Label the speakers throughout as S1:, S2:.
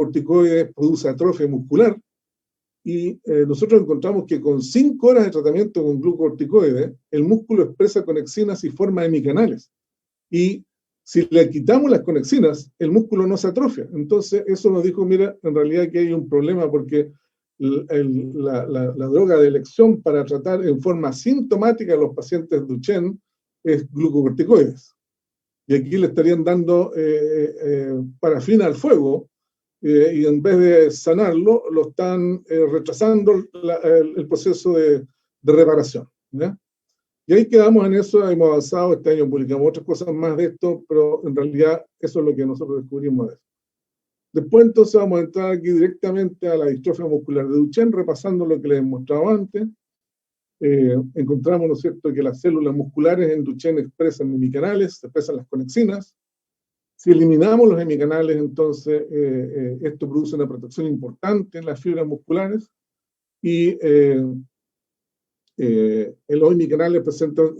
S1: glucocorticoides produce atrofia muscular, y nosotros encontramos que con 5 horas de tratamiento con glucocorticoides, el músculo expresa conexinas y forma hemicanales. Y si le quitamos las conexinas, el músculo no se atrofia. Entonces, eso nos dijo, mira, en realidad que hay un problema porque la droga de elección para tratar en forma sintomática a los pacientes Duchenne es glucocorticoides. Y aquí le estarían dando parafina al fuego, y en vez de sanarlo, lo están retrasando el proceso de reparación, ¿ya? Y ahí quedamos en eso, hemos avanzado, este año publicamos otras cosas más de esto, pero en realidad eso es lo que nosotros descubrimos de eso. Después entonces vamos a entrar aquí directamente a la distrofia muscular de Duchenne, repasando lo que les he mostrado antes. Encontramos, ¿no es cierto?, que las células musculares en Duchenne expresan hemicanales, expresan las conexinas. Si eliminamos los hemicanales, entonces esto produce una protección importante en las fibras musculares, y los hemicanales presentan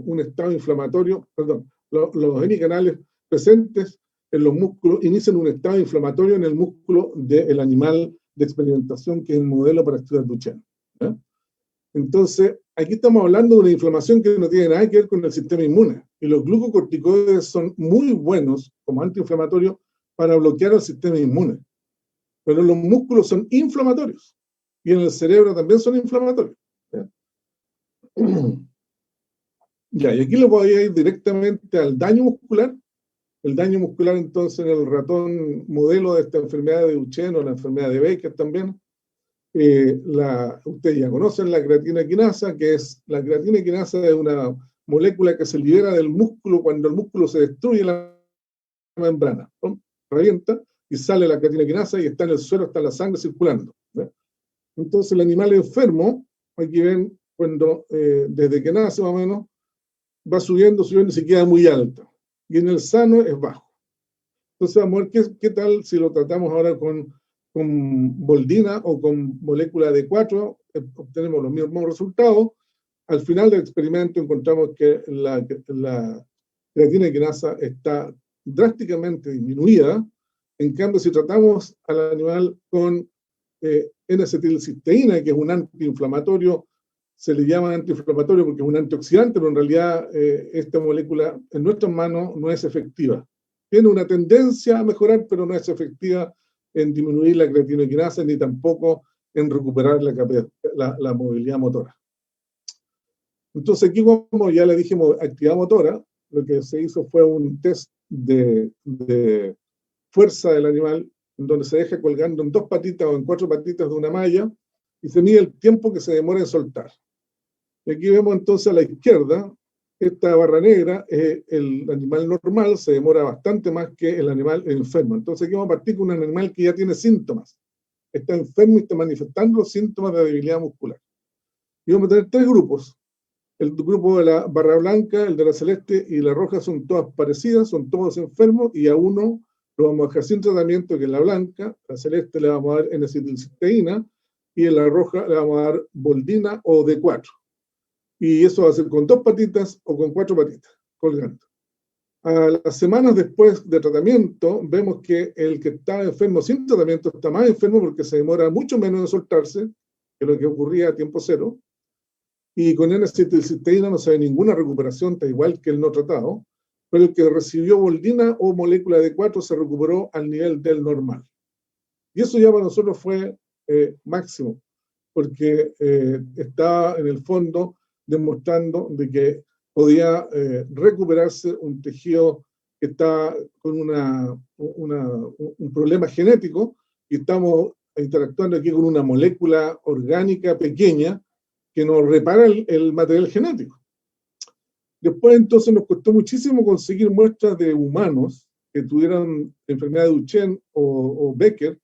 S1: un estado inflamatorio, perdón, los hemicanales presentes en los músculos inician un estado inflamatorio en el músculo del animal de experimentación, que es el modelo para estudiar Duchenne, ¿eh? Entonces, aquí estamos hablando de una inflamación que no tiene nada que ver con el sistema inmune, y los glucocorticoides son muy buenos como antiinflamatorios para bloquear el sistema inmune, pero los músculos son inflamatorios, y en el cerebro también son inflamatorios, ¿ya? Ya, y aquí le voy a ir directamente al daño muscular. El daño muscular, entonces, en el ratón modelo de esta enfermedad de Duchenne o la enfermedad de Becker también, ustedes ya conocen la creatina quinasa, la creatina quinasa es una molécula que se libera del músculo cuando el músculo se destruye la membrana, ¿no? Revienta y sale la creatina quinasa y está en el suelo, está en la sangre circulando, ¿no? Entonces el animal enfermo, aquí ven, cuando desde que nace más o menos, va subiendo y se queda muy alto, y en el sano es bajo. Entonces vamos a ver qué tal si lo tratamos ahora con boldina o con molécula D4, obtenemos los mismos resultados. Al final del experimento encontramos que la creatina quinasa está drásticamente disminuida. En cambio, si tratamos al animal con N-acetilcisteína, que es un antiinflamatorio, se le llama antiinflamatorio porque es un antioxidante, pero en realidad esta molécula en nuestras manos no es efectiva. Tiene una tendencia a mejorar, pero no es efectiva en disminuir la creatina quinasa, ni tampoco en recuperar la movilidad motora. Entonces aquí, como ya le dijimos, actividad motora, lo que se hizo fue un test de fuerza del animal, en donde se deja colgando en 2 patitas o en 4 patitas de una malla, y se mide el tiempo que se demora en soltar. Y aquí vemos entonces a la izquierda, esta barra negra es el animal normal, se demora bastante más que el animal enfermo. Entonces aquí vamos a partir con un animal que ya tiene síntomas. Está enfermo y está manifestando los síntomas de debilidad muscular. Y vamos a tener 3 grupos. El grupo de la barra blanca, el de la celeste y la roja son todas parecidas, son todos enfermos, y a uno lo vamos a dejar sin tratamiento, que es la blanca. La celeste le vamos a dar N-acetilcisteína, y en la roja le vamos a dar boldina o D4. Y eso va a ser con 2 patitas o con 4 patitas, colgando. A las semanas después de tratamiento, vemos que el que está enfermo sin tratamiento está más enfermo porque se demora mucho menos en soltarse que lo que ocurría a tiempo cero. Y con N-acetilcisteína no se ve ninguna recuperación, está igual que el no tratado, pero el que recibió boldina o molécula D4 se recuperó al nivel del normal. Y eso ya para nosotros fue máximo, porque estaba en el fondo demostrando de que podía recuperarse un tejido que está con un problema genético, y estamos interactuando aquí con una molécula orgánica pequeña que nos repara el material genético. Después entonces nos costó muchísimo conseguir muestras de humanos que tuvieran enfermedad de Duchenne o Becker,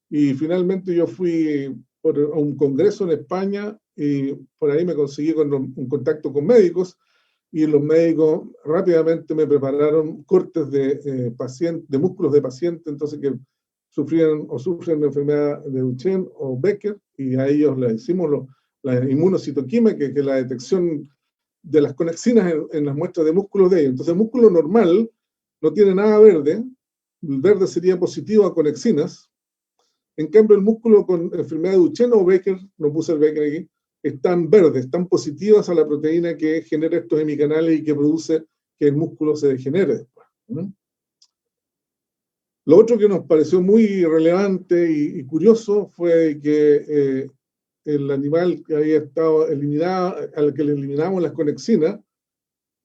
S1: y finalmente yo fui a un congreso en España, y por ahí me conseguí un contacto con médicos, y los médicos rápidamente me prepararon cortes de músculos de pacientes, entonces que sufrían o sufren de enfermedad de Duchenne o Becker, y a ellos les hicimos la inmunocitoquímica, que es la detección de las conexinas en las muestras de músculos de ellos. Entonces el músculo normal no tiene nada verde, el verde sería positivo a conexinas, En cambio, el músculo con enfermedad de Duchenne o Becker, no puse el Becker aquí, están verdes, están positivas a la proteína que genera estos hemicanales y que produce que el músculo se degenere después. Lo otro que nos pareció muy relevante y curioso fue que el animal que había estado eliminado, al que le eliminamos las conexinas,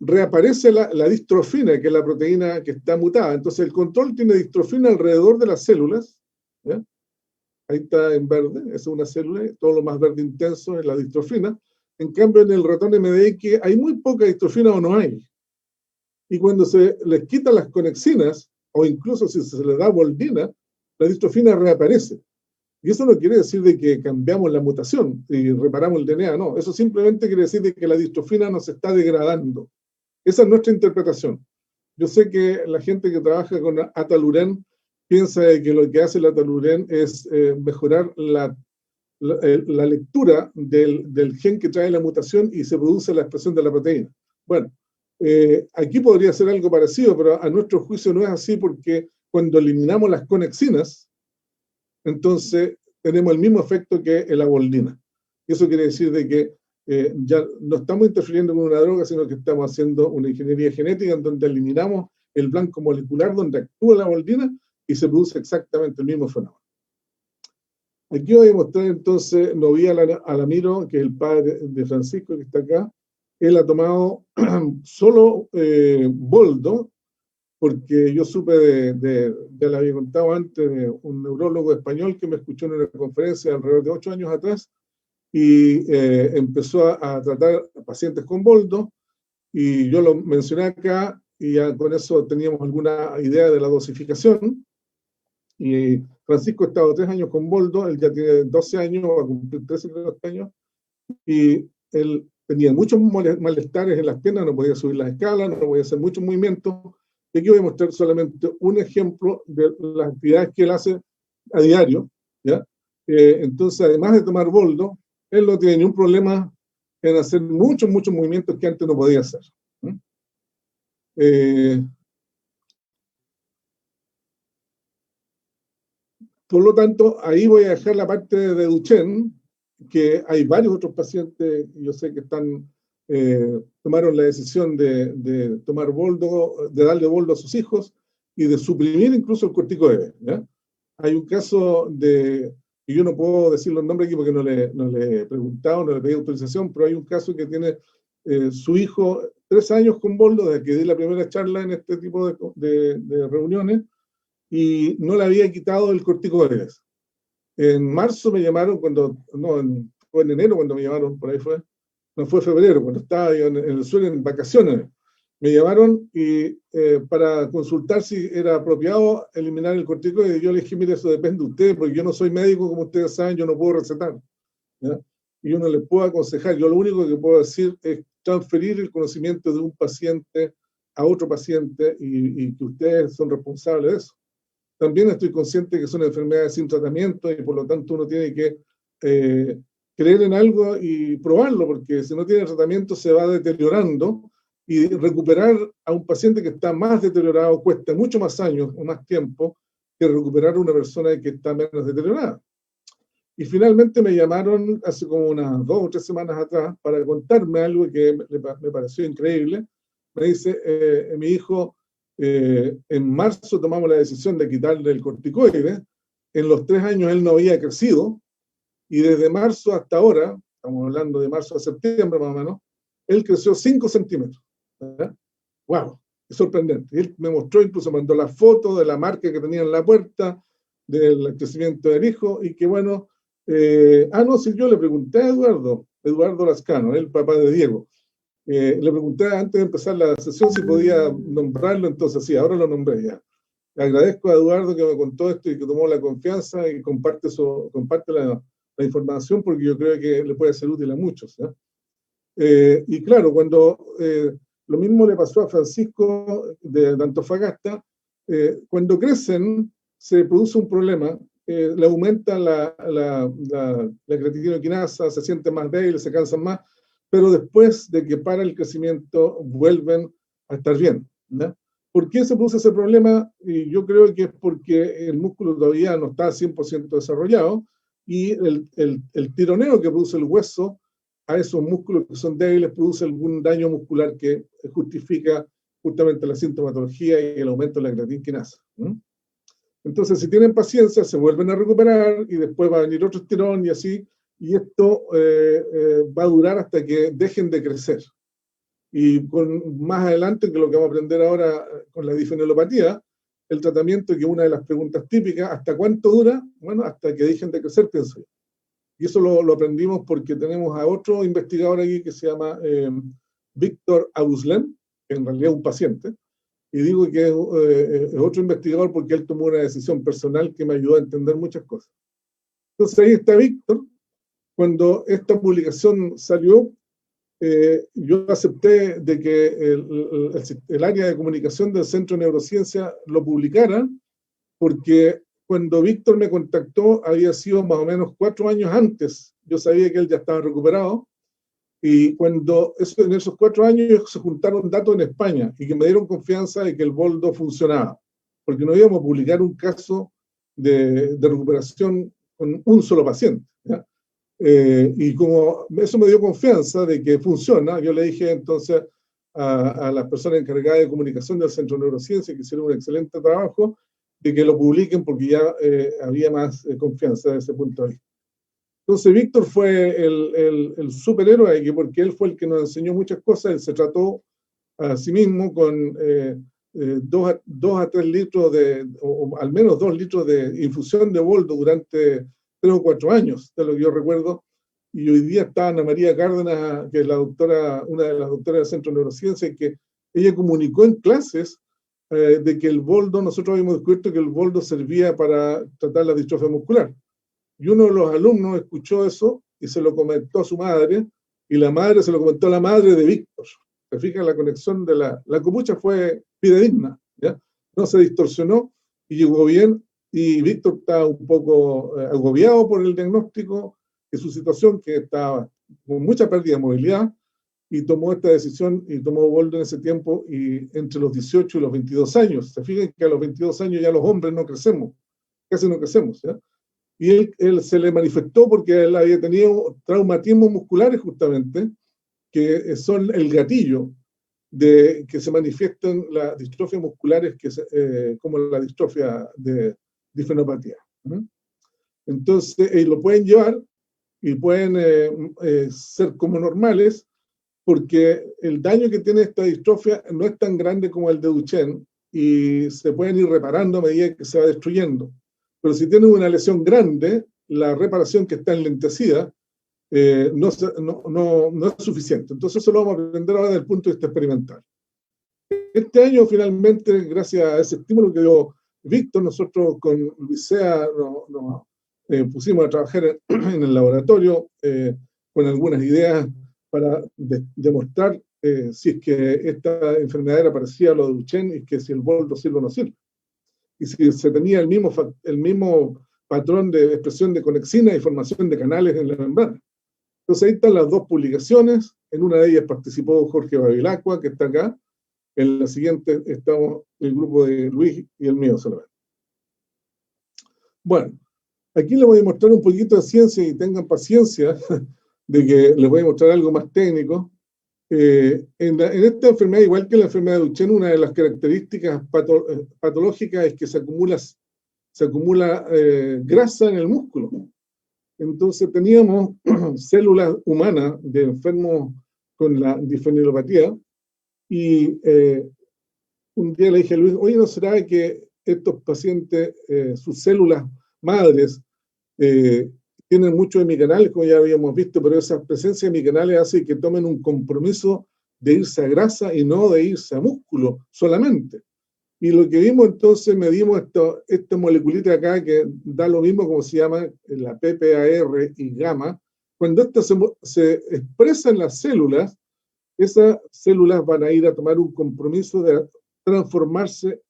S1: reaparece la distrofina, que es la proteína que está mutada. Entonces el control tiene distrofina alrededor de las células, ¿ya? Ahí está en verde, esa es una célula, todo lo más verde intenso es la distrofina. En cambio, en el ratón MDX hay muy poca distrofina o no hay. Y cuando se les quita las conexinas, o incluso si se les da boldina, la distrofina reaparece. Y eso no quiere decir de que cambiamos la mutación y reparamos el DNA, no. Eso simplemente quiere decir de que la distrofina nos está degradando. Esa es nuestra interpretación. Yo sé que la gente que trabaja con Ataluren piensa que lo que hace el Ataluren es mejorar la lectura del gen que trae la mutación y se produce la expresión de la proteína. Bueno, aquí podría ser algo parecido, pero a nuestro juicio no es así porque cuando eliminamos las conexinas, entonces tenemos el mismo efecto que la boldina. Eso quiere decir de que ya no estamos interfiriendo con una droga, sino que estamos haciendo una ingeniería genética en donde eliminamos el blanco molecular donde actúa la boldina y se produce exactamente el mismo fenómeno. Aquí voy a mostrar entonces Noví Alamiro, que es el padre de Francisco, que está acá. Él ha tomado solo boldo, porque yo supe ya le había contado antes, de un neurólogo español que me escuchó en una conferencia alrededor de 8 años atrás, y empezó a tratar pacientes con boldo, y yo lo mencioné acá, y ya con eso teníamos alguna idea de la dosificación, y Francisco ha estado 3 años con boldo, él ya tiene 12 años, va a cumplir 13 años, y él tenía muchos malestares en las piernas, no podía subir las escalas, no podía hacer muchos movimientos. Y aquí voy a mostrar solamente un ejemplo de las actividades que él hace a diario, ¿ya? Entonces, además de tomar boldo, él no tiene ningún problema en hacer muchos movimientos que antes no podía hacer. Por lo tanto, ahí voy a dejar la parte de Duchenne, que hay varios otros pacientes, yo sé que tomaron la decisión de tomar boldo, de darle boldo a sus hijos y de suprimir incluso el corticoide, ¿ya? Hay un caso y yo no puedo decir los nombres aquí porque no le he preguntado, no le pedí autorización, pero hay un caso que tiene su hijo 3 años con boldo, desde que di la primera charla en este tipo de reuniones, y no le había quitado el corticoides. En marzo me llamaron, fue en enero cuando me llamaron, por ahí fue, no fue febrero, cuando estaba yo en el suelo en vacaciones, me llamaron para consultar si era apropiado eliminar el corticoide. Yo le dije, mire, eso depende de ustedes, porque yo no soy médico, como ustedes saben, yo no puedo recetar, ¿ya? Y yo no les puedo aconsejar, yo lo único que puedo decir es transferir el conocimiento de un paciente a otro paciente y que ustedes son responsables de eso. También estoy consciente que son enfermedades sin tratamiento y por lo tanto uno tiene que creer en algo y probarlo, porque si no tiene tratamiento se va deteriorando y recuperar a un paciente que está más deteriorado cuesta mucho más años o más tiempo que recuperar a una persona que está menos deteriorada. Y finalmente me llamaron hace como unas 2 o 3 semanas atrás para contarme algo que me pareció increíble. Me dice, mi hijo, en marzo tomamos la decisión de quitarle el corticoide, en los 3 años él no había crecido, y desde marzo hasta ahora, estamos hablando de marzo a septiembre más o menos, él creció 5 centímetros. ¿Verdad? ¡Wow! Es sorprendente. Y él me mostró, incluso mandó la foto de la marca que tenía en la puerta, del crecimiento del hijo, y que bueno, no, sí, yo le pregunté a Eduardo Lascano, el papá de Diego, le pregunté antes de empezar la sesión si podía nombrarlo, entonces sí, ahora lo nombré ya. Le agradezco a Eduardo que me contó esto y que tomó la confianza y comparte la información porque yo creo que le puede ser útil a muchos, ¿ya? Y claro, lo mismo le pasó a Francisco de Antofagasta, cuando crecen se produce un problema, le aumenta la creatinoquinasa, se sienten más débiles, se cansan más, pero después de que para el crecimiento vuelven a estar bien, ¿no? ¿Por qué se produce ese problema? Y yo creo que es porque el músculo todavía no está 100% desarrollado y el tironeo que produce el hueso a esos músculos que son débiles produce algún daño muscular que justifica justamente la sintomatología y el aumento de la creatina quinasa. Entonces, si tienen paciencia, se vuelven a recuperar y después va a venir otro estirón y así, y esto va a durar hasta que dejen de crecer. Y más adelante, que lo que vamos a aprender ahora con la difenilopatía, el tratamiento, que es una de las preguntas típicas, ¿hasta cuánto dura? Bueno, hasta que dejen de crecer, pienso yo. Y eso lo aprendimos porque tenemos a otro investigador aquí que se llama Víctor Abuslem, que en realidad es un paciente, y digo que es otro investigador porque él tomó una decisión personal que me ayudó a entender muchas cosas. Entonces ahí está Víctor. Cuando esta publicación salió, yo acepté de que el área de comunicación del Centro de Neurociencia lo publicara, porque cuando Víctor me contactó había sido más o menos 4 años antes. Yo sabía que él ya estaba recuperado, y cuando en esos 4 años se juntaron datos en España y que me dieron confianza de que el boldo funcionaba, porque no íbamos a publicar un caso de recuperación con un solo paciente, ¿ya? Y como eso me dio confianza de que funciona, yo le dije entonces a las personas encargadas de comunicación del Centro de Neurociencia, que hicieron un excelente trabajo, de que lo publiquen porque ya había más confianza desde ese punto de vista. Entonces Víctor fue el superhéroe aquí, porque él fue el que nos enseñó muchas cosas. Él se trató a sí mismo con 2 a 3 litros o al menos 2 litros de infusión de boldo durante 3 o 4 años, de lo que yo recuerdo. Y hoy día está Ana María Cárdenas, que es la doctora, una de las doctoras del Centro de Neurociencia, que ella comunicó en clases de que el boldo, nosotros habíamos descubierto que el boldo servía para tratar la distrofia muscular. Y uno de los alumnos escuchó eso y se lo comentó a su madre, y la madre se lo comentó a la madre de Víctor. ¿Se fijan? La conexión de la copucha fue fidedigna, ¿ya? No se distorsionó y llegó bien, y Víctor está un poco agobiado por el diagnóstico de su situación, que estaba con mucha pérdida de movilidad, y tomó esta decisión y tomó boldo en ese tiempo, y entre los 18 y los 22 años. Se fijan que a los 22 años ya los hombres no crecemos, casi no crecemos, ¿ya? Y él se le manifestó porque él había tenido traumatismos musculares justamente, que son el gatillo de que se manifiestan las distrofias musculares, como la distrofia de difenopatía. Entonces, lo pueden llevar y pueden ser como normales, porque el daño que tiene esta distrofia no es tan grande como el de Duchenne, y se pueden ir reparando a medida que se va destruyendo. Pero si tienen una lesión grande, la reparación, que está enlentecida, no es suficiente. Entonces eso lo vamos a aprender ahora desde el punto de vista experimental. Este año, finalmente, gracias a ese estímulo que dio Víctor, nosotros con Luisea nos pusimos a trabajar en el laboratorio con algunas ideas para demostrar si es que esta enfermedad era parecida a lo de Duchenne, y que si el boldo sirve o no sirve. Y si se tenía el mismo patrón de expresión de conexina y formación de canales en la membrana. Entonces ahí están las 2 publicaciones. En una de ellas participó Jorge Babilacqua, que está acá. En la siguiente estamos el grupo de Luis y el mío solamente. Bueno, aquí les voy a mostrar un poquito de ciencia, y tengan paciencia de que les voy a mostrar algo más técnico. En esta enfermedad, igual que la enfermedad de Duchenne, una de las características patológicas es que se acumula grasa en el músculo. Entonces teníamos células humanas de enfermos con la difenilopatía, y un día le dije a Luis, oye, ¿no será que estos pacientes, sus células madres, tienen muchos hemicanales, como ya habíamos visto, pero esa presencia de hemicanales hace que tomen un compromiso de irse a grasa y no de irse a músculo solamente? Y lo que vimos entonces, medimos esta moleculita acá, que da lo mismo como se llama la PPAR y gamma. Cuando esta se expresa en las células, esas células van a ir a tomar un compromiso de transformarse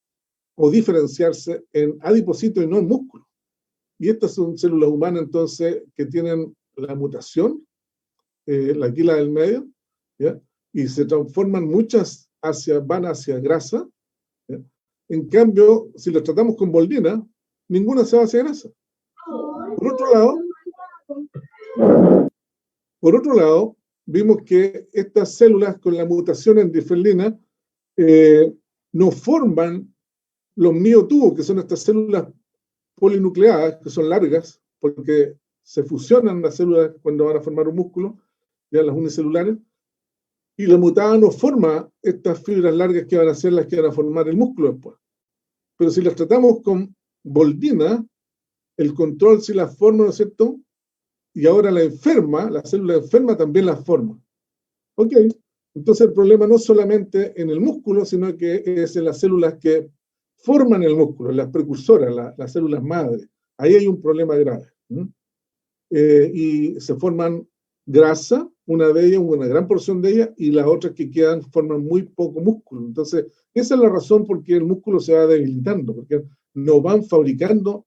S1: o diferenciarse en adipocitos y no en músculo. Y estas son células humanas, entonces, que tienen la mutación, aquí la del medio, ¿ya? Y se transforman muchas van hacia grasa, ¿ya? En cambio, si los tratamos con boldina, ninguna se va hacia grasa. Por otro lado, vimos que estas células con la mutación en difelina no forman los miotubos, que son estas células polinucleadas, que son largas, porque se fusionan las células cuando van a formar un músculo, ya las unicelulares, y la mutada no forma estas fibras largas que van a ser las que van a formar el músculo después. Pero si las tratamos con boldina, el control sí las forma, ¿no es cierto? Y ahora la célula enferma también las forma. Ok, entonces el problema no es solamente en el músculo, sino que es en las células que forman el músculo, las precursoras, las células madre. Ahí hay un problema grave. Y se forman grasa, una de ellas, una gran porción de ellas, y las otras que quedan forman muy poco músculo. Entonces, esa es la razón por qué el músculo se va debilitando, porque no van fabricando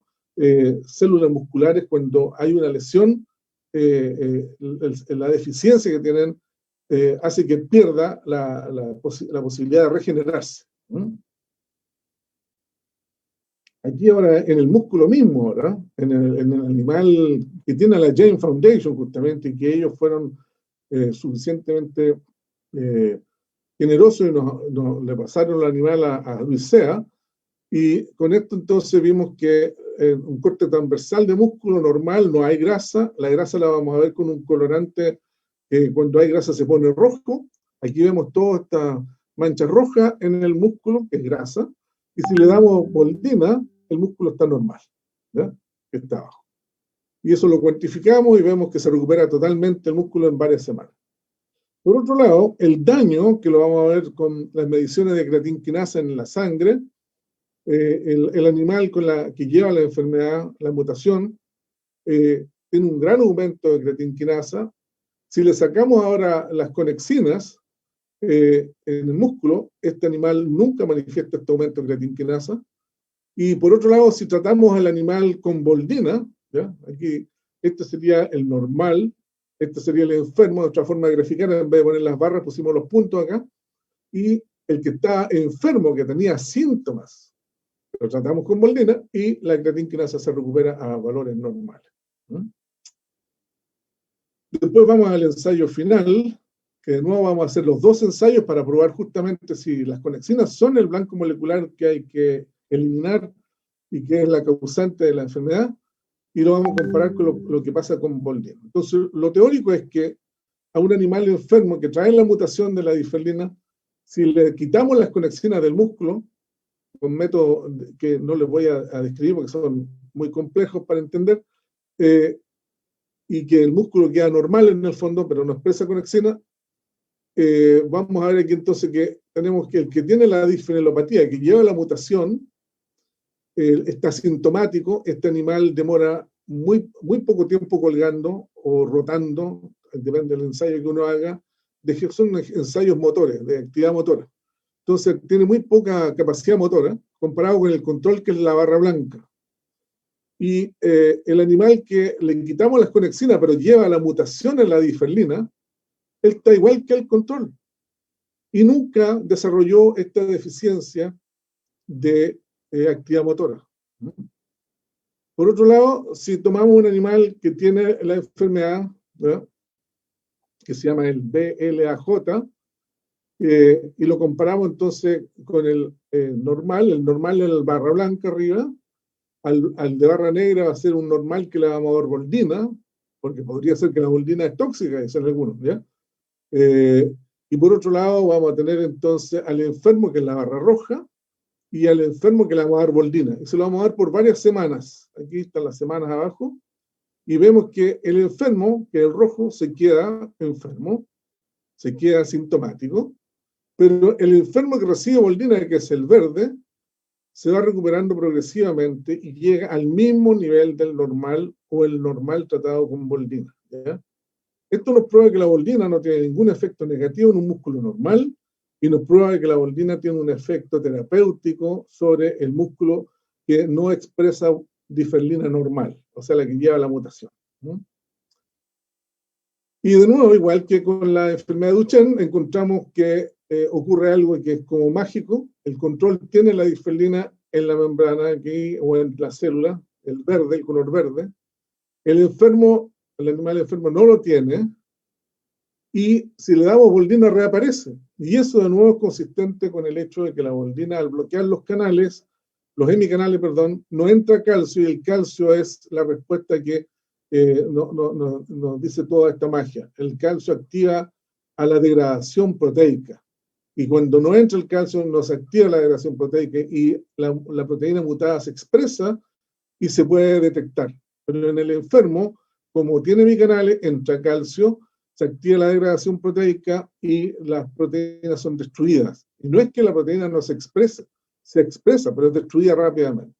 S1: células musculares cuando hay una lesión. La deficiencia que tienen hace que pierda la posibilidad de regenerarse. Aquí ahora, en el músculo mismo, ¿verdad? En el animal que tiene la James Foundation, justamente, y que ellos fueron suficientemente generosos y le pasaron el animal a Luis Sea, y con esto entonces vimos que un corte transversal de músculo normal, no hay grasa, la grasa la vamos a ver con un colorante que cuando hay grasa se pone rojo. Aquí vemos toda esta mancha roja en el músculo, que es grasa, y si le damos boldina, el músculo está normal, ¿ya? Está abajo. Y eso lo cuantificamos y vemos que se recupera totalmente el músculo en varias semanas. Por otro lado, el daño, que lo vamos a ver con las mediciones de creatinquinasa en la sangre, el animal que lleva la enfermedad, la mutación, tiene un gran aumento de creatinquinasa. Si le sacamos ahora las conexinas en el músculo, este animal nunca manifiesta este aumento de creatinquinasa. Y por otro lado, si tratamos al animal con boldina, ¿ya? Aquí este sería el normal, este sería el enfermo, de otra forma de graficar, en vez de poner las barras pusimos los puntos acá, y el que está enfermo, que tenía síntomas, lo tratamos con boldina y la creatinquinasa se recupera a valores normales. Después vamos al ensayo final, que de nuevo vamos a hacer los dos ensayos para probar justamente si las conexinas son el blanco molecular que hay que eliminar y que es la causante de la enfermedad, y lo vamos a comparar con lo que pasa con boldina. Entonces, lo teórico es que a un animal enfermo que trae la mutación de la difelina, si le quitamos las conexinas del músculo, con métodos que no les voy a describir porque son muy complejos para entender, y que el músculo queda normal en el fondo, pero no expresa conexina, vamos a ver aquí entonces que tenemos que el que tiene la disfenilopatía, que lleva la mutación, está sintomático, este animal demora muy poco tiempo colgando o rotando, depende del ensayo que uno haga, son ensayos motores, de actividad motora. Entonces tiene muy poca capacidad motora comparado con el control, que es la barra blanca. Y el animal que le quitamos las conexinas pero lleva la mutación en la difelina, él está igual que el control. Y nunca desarrolló esta deficiencia de actividad motora. Por otro lado, si tomamos un animal que tiene la enfermedad, ¿verdad?, que se llama el BLAJ, y lo comparamos entonces con el normal es el barra blanca arriba, al de barra negra va a ser un normal que le vamos a dar boldina, porque podría ser que la boldina es tóxica, dicen algunos, ¿ya? Y por otro lado vamos a tener entonces al enfermo, que es la barra roja, y al enfermo que le vamos a dar boldina. Y se lo vamos a dar por varias semanas. Aquí están las semanas abajo. Y vemos que el enfermo, que es el rojo, se queda enfermo, se queda sintomático, pero el enfermo que recibe boldina, que es el verde, se va recuperando progresivamente y llega al mismo nivel del normal o el normal tratado con boldina, ¿ya? Esto nos prueba que la boldina no tiene ningún efecto negativo en un músculo normal y nos prueba que la boldina tiene un efecto terapéutico sobre el músculo que no expresa difelina normal, o sea, la que lleva la mutación. Y de nuevo, igual que con la enfermedad de Duchenne, encontramos que ocurre algo que es como mágico, el control tiene la disfelina en la membrana aquí o en la célula, el verde, el color verde. El enfermo, el animal enfermo no lo tiene, y si le damos boldina reaparece. Y eso de nuevo es consistente con el hecho de que la boldina, al bloquear los canales, los hemicanales, perdón, no entra calcio, y el calcio es la respuesta que nos dice toda esta magia. El calcio activa a la degradación proteica. Y cuando no entra el calcio, no se activa la degradación proteica y la proteína mutada se expresa y se puede detectar. Pero en el enfermo, como tiene hemicanales, entra calcio, se activa la degradación proteica y las proteínas son destruidas. Y no es que la proteína no se expresa, pero es destruida rápidamente.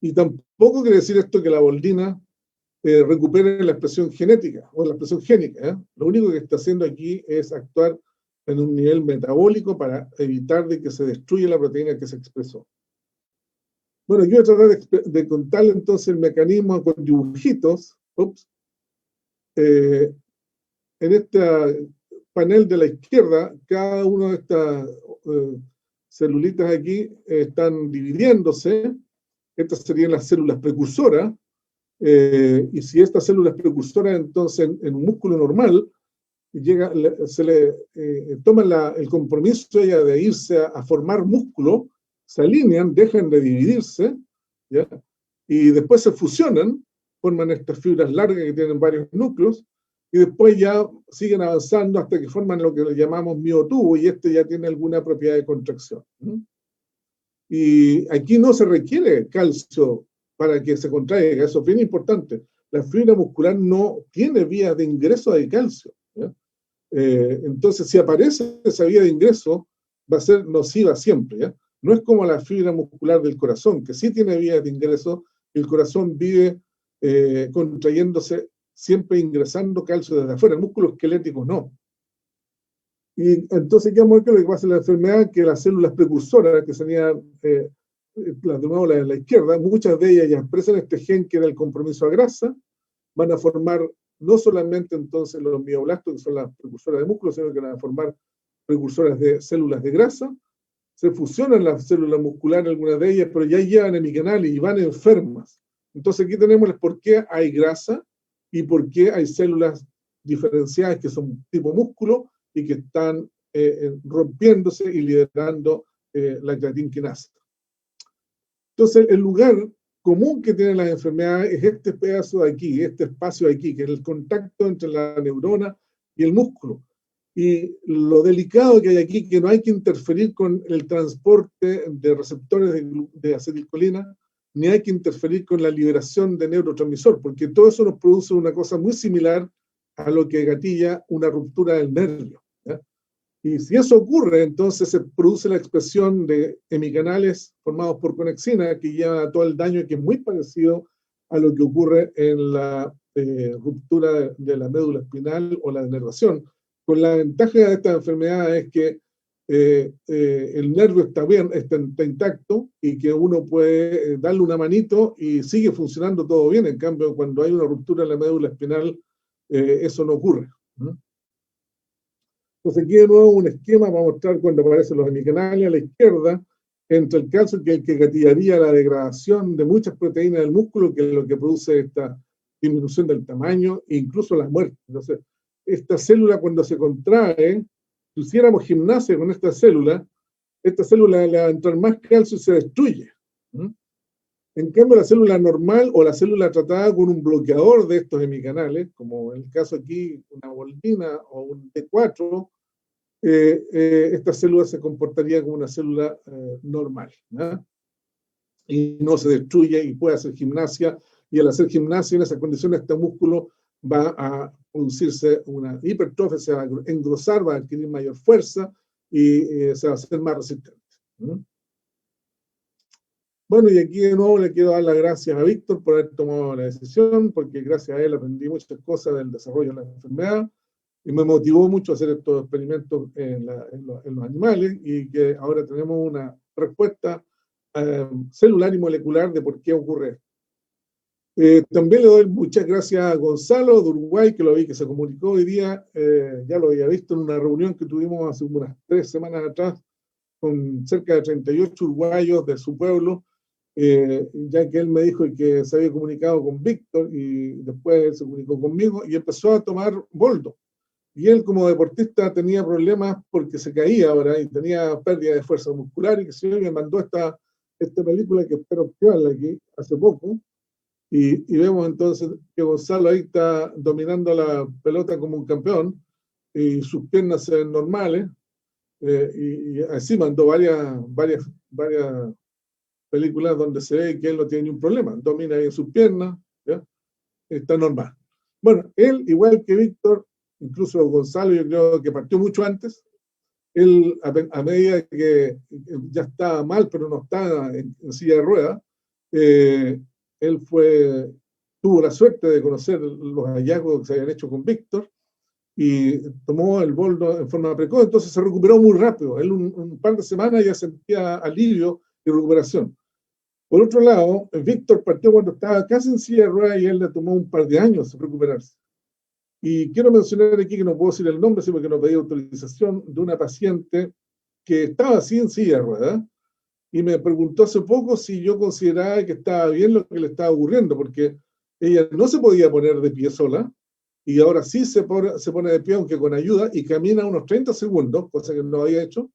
S1: Y tampoco quiere decir esto que la boldina recupere la expresión genética o la expresión génica. Lo único que está haciendo aquí es actuar en un nivel metabólico para evitar de que se destruya la proteína que se expresó. Bueno, yo voy a tratar de contarle entonces el mecanismo con dibujitos. En este panel de la izquierda, cada una de estas celulitas aquí están dividiéndose. Estas serían las células precursoras. Y si estas células precursoras, entonces en un músculo normal, se le toman el compromiso de irse a formar músculo, se alinean, dejan de dividirse, ¿ya? Y después se fusionan, forman estas fibras largas que tienen varios núcleos, y después ya siguen avanzando hasta que forman lo que le llamamos miotubo, y este ya tiene alguna propiedad de contracción. Y aquí no se requiere calcio para que se contraiga, eso es bien importante. La fibra muscular no tiene vía de ingreso de calcio. Entonces, si aparece esa vía de ingreso, va a ser nociva siempre. ¿Ya? No es como la fibra muscular del corazón, que sí tiene vía de ingreso, el corazón vive contrayéndose, siempre ingresando calcio desde afuera, el músculo esquelético no. Y entonces, ¿qué vamos a ver? Lo que pasa en la enfermedad? Que las células precursoras, que serían de nuevo la de la izquierda, muchas de ellas ya expresan este gen que era el compromiso a grasa, van a formar no solamente entonces los mioblastos, que son las precursoras de músculo, sino que van a formar precursoras de células de grasa, se fusionan las células musculares, algunas de ellas, pero ya llevan hemicanales y van enfermas. Entonces aquí tenemos por qué hay grasa y por qué hay células diferenciadas que son tipo músculo y que están rompiéndose y liberando la creatinquinasa. Entonces el lugar común que tienen las enfermedades es este pedazo de aquí, este espacio de aquí, que es el contacto entre la neurona y el músculo. Y lo delicado que hay aquí, que no hay que interferir con el transporte de receptores de acetilcolina, ni hay que interferir con la liberación de neurotransmisor, porque todo eso nos produce una cosa muy similar a lo que gatilla una ruptura del nervio. ¿Ya? Y si eso ocurre, entonces se produce la expresión de hemicanales formados por conexina, que lleva a todo el daño, que es muy parecido a lo que ocurre en la ruptura de la médula espinal o la denervación. Con la ventaja de esta enfermedad es que el nervio está bien, está intacto, y que uno puede darle una manito y sigue funcionando todo bien. En cambio, cuando hay una ruptura en la médula espinal, eso no ocurre. Entonces aquí de nuevo un esquema para mostrar cuando aparecen los hemicanales a la izquierda, entre el calcio, que es el que gatillaría la degradación de muchas proteínas del músculo, que es lo que produce esta disminución del tamaño e incluso la muerte. Entonces, esta célula cuando se contrae, si hiciéramos gimnasia con esta célula le va a entrar más calcio y se destruye. En cambio, la célula normal o la célula tratada con un bloqueador de estos hemicanales, como en el caso aquí, una boldina o un D4, esta célula se comportaría como una célula normal, ¿no? Y no se destruye y puede hacer gimnasia, y al hacer gimnasia en esas condiciones este músculo va a producirse una hipertrofia, se va a engrosar, va a adquirir mayor fuerza y se va a hacer más resistente. Bueno, y aquí de nuevo le quiero dar las gracias a Víctor por haber tomado la decisión, porque gracias a él aprendí muchas cosas del desarrollo de la enfermedad y me motivó mucho a hacer estos experimentos en los animales, y que ahora tenemos una respuesta celular y molecular de por qué ocurre esto. También le doy muchas gracias a Gonzalo de Uruguay, que lo vi que se comunicó hoy día, ya lo había visto en una reunión que tuvimos hace unas 3 semanas atrás con cerca de 38 uruguayos de su pueblo, ya que él me dijo que se había comunicado con Víctor y después él se comunicó conmigo y empezó a tomar boldo. Y él como deportista tenía problemas porque se caía ahora y tenía pérdida de fuerza muscular y que se me mandó esta película que espero activarla aquí hace poco. Y vemos entonces que Gonzalo ahí está dominando la pelota como un campeón y sus piernas se ven normales. Y así mandó varias películas donde se ve que él no tiene ningún problema, domina bien sus piernas, ¿ya? Está normal. Bueno, él, igual que Víctor, incluso Gonzalo, yo creo que partió mucho antes, él a medida que ya estaba mal, pero no estaba en silla de ruedas, él tuvo la suerte de conocer los hallazgos que se habían hecho con Víctor y tomó el boldo en forma precoz, entonces se recuperó muy rápido. Él un par de semanas ya sentía alivio y recuperación. Por otro lado, Víctor partió cuando estaba casi en silla de ruedas y él le tomó un par de años recuperarse. Y quiero mencionar aquí, que no puedo decir el nombre, sí, porque no pedí autorización, de una paciente que estaba así en silla de ruedas y me preguntó hace poco si yo consideraba que estaba bien lo que le estaba ocurriendo, porque ella no se podía poner de pie sola y ahora sí se pone de pie, aunque con ayuda, y camina unos 30 segundos, cosa que no había hecho.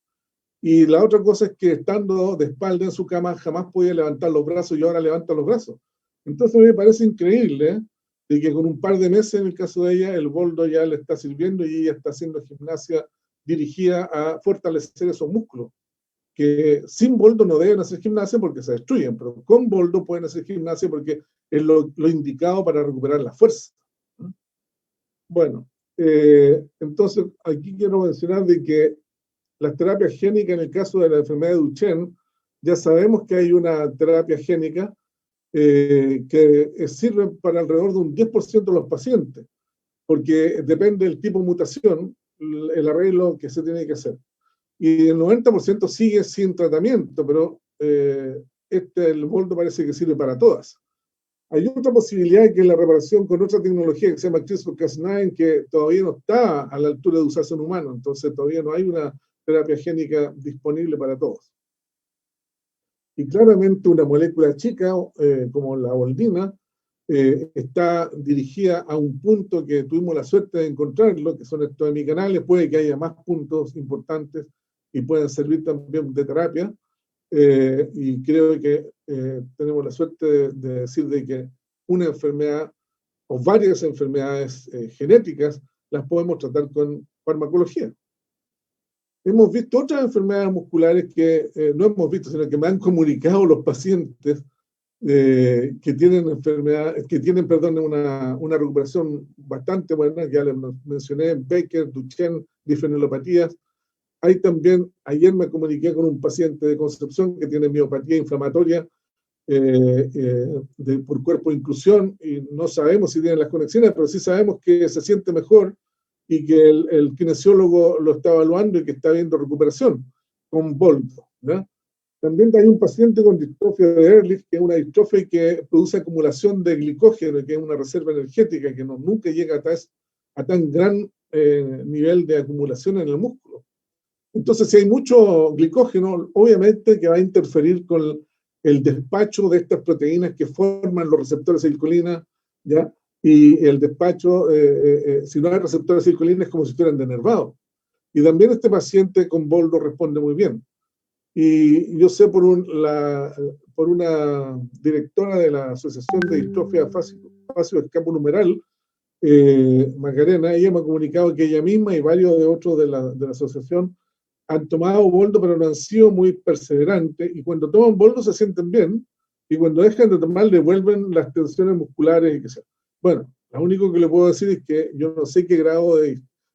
S1: Y la otra cosa es que estando de espalda en su cama jamás podía levantar los brazos y ahora levanta los brazos. Entonces me parece increíble, ¿eh?, de que con un par de meses, en el caso de ella, el boldo ya le está sirviendo y ella está haciendo gimnasia dirigida a fortalecer esos músculos, que sin boldo no deben hacer gimnasia porque se destruyen, pero con boldo pueden hacer gimnasia porque es lo indicado para recuperar la fuerza. Bueno, entonces aquí quiero mencionar de que las terapias génicas, en el caso de la enfermedad de Duchenne, ya sabemos que hay una terapia génica que sirve para alrededor de un 10% de los pacientes, porque depende del tipo de mutación, el arreglo que se tiene que hacer. Y el 90% sigue sin tratamiento, pero el boldo parece que sirve para todas. Hay otra posibilidad, que es la reparación con otra tecnología que se llama CRISPR-Cas9, que todavía no está a la altura de usarse en humanos, entonces todavía no hay una terapia génica disponible para todos. Y claramente una molécula chica, como la boldina, está dirigida a un punto que tuvimos la suerte de encontrarlo, que son estos hemicanales. Puede que haya más puntos importantes y pueden servir también de terapia. Y creo que tenemos la suerte de decir de que una enfermedad o varias enfermedades genéticas las podemos tratar con farmacología. Hemos visto otras enfermedades musculares que no hemos visto, sino que me han comunicado los pacientes que tienen una recuperación bastante buena. Ya les mencioné: Becker, Duchenne, bifenylopatías. Hay también, ayer me comuniqué con un paciente de Concepción que tiene miopatía inflamatoria por cuerpo de inclusión, y no sabemos si tiene las conexiones, pero sí sabemos que se siente mejor y que el kinesiólogo lo está evaluando y que está viendo recuperación con boldo, ¿no? También hay un paciente con distrofia de Ehrlich, que es una distrofia que produce acumulación de glicógeno, que es una reserva energética que nunca llega a tan gran nivel de acumulación en el músculo. Entonces, si hay mucho glicógeno, obviamente que va a interferir con el despacho de estas proteínas que forman los receptores de acetilcolina, ¿ya? Y el despacho, si no hay receptores de acetilcolina, es como si estuvieran denervados. Y también este paciente con boldo responde muy bien. Y yo sé por una directora de la Asociación de Distrofia Facio-Escapulohumeral, Macarena, ella me ha comunicado que ella misma y varios de otros de la asociación han tomado boldo, pero no han sido muy perseverantes, y cuando toman boldo se sienten bien, y cuando dejan de tomar devuelven las tensiones musculares y qué sea. Bueno, lo único que le puedo decir es que yo no sé qué grado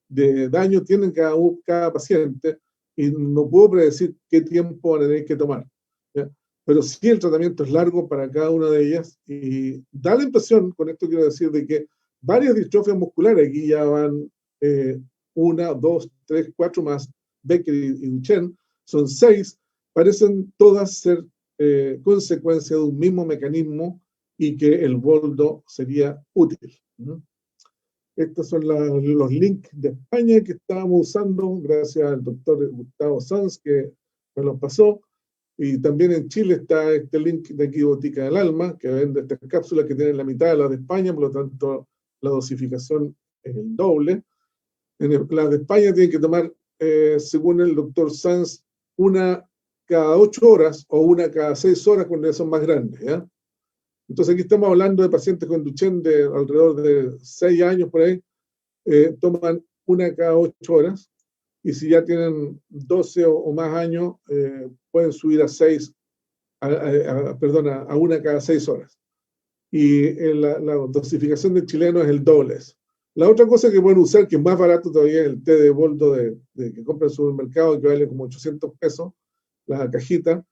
S1: de daño tienen cada paciente, y no puedo predecir qué tiempo van a tener que tomar, ¿ya? Pero sí, el tratamiento es largo para cada una de ellas, y da la impresión, con esto quiero decir, de que varias distrofias musculares, aquí ya van 1, 2, 3, 4 más, Becker y Duchenne, son 6, parecen todas ser consecuencia de un mismo mecanismo, y que el boldo sería útil. Estos son los links de España que estábamos usando, gracias al doctor Gustavo Sanz, que me los pasó. Y también en Chile está este link de aquí, Botica del Alma, que vende estas cápsulas que tienen la mitad de las de España, por lo tanto la dosificación es el doble. Las de España tienen que tomar, según el doctor Sanz, una cada 8 horas o una cada 6 horas cuando ya son más grandes, ¿ya? Entonces aquí estamos hablando de pacientes con Duchenne de alrededor de 6 años por ahí, toman una cada 8 horas, y si ya tienen 12 o más años, pueden subir a 6, perdón, a una cada 6 horas. Y la dosificación del chileno es el doble. La otra cosa que pueden usar, que es más barato todavía, es el té de boldo que compran en el supermercado, que vale como 800 pesos, la cajita,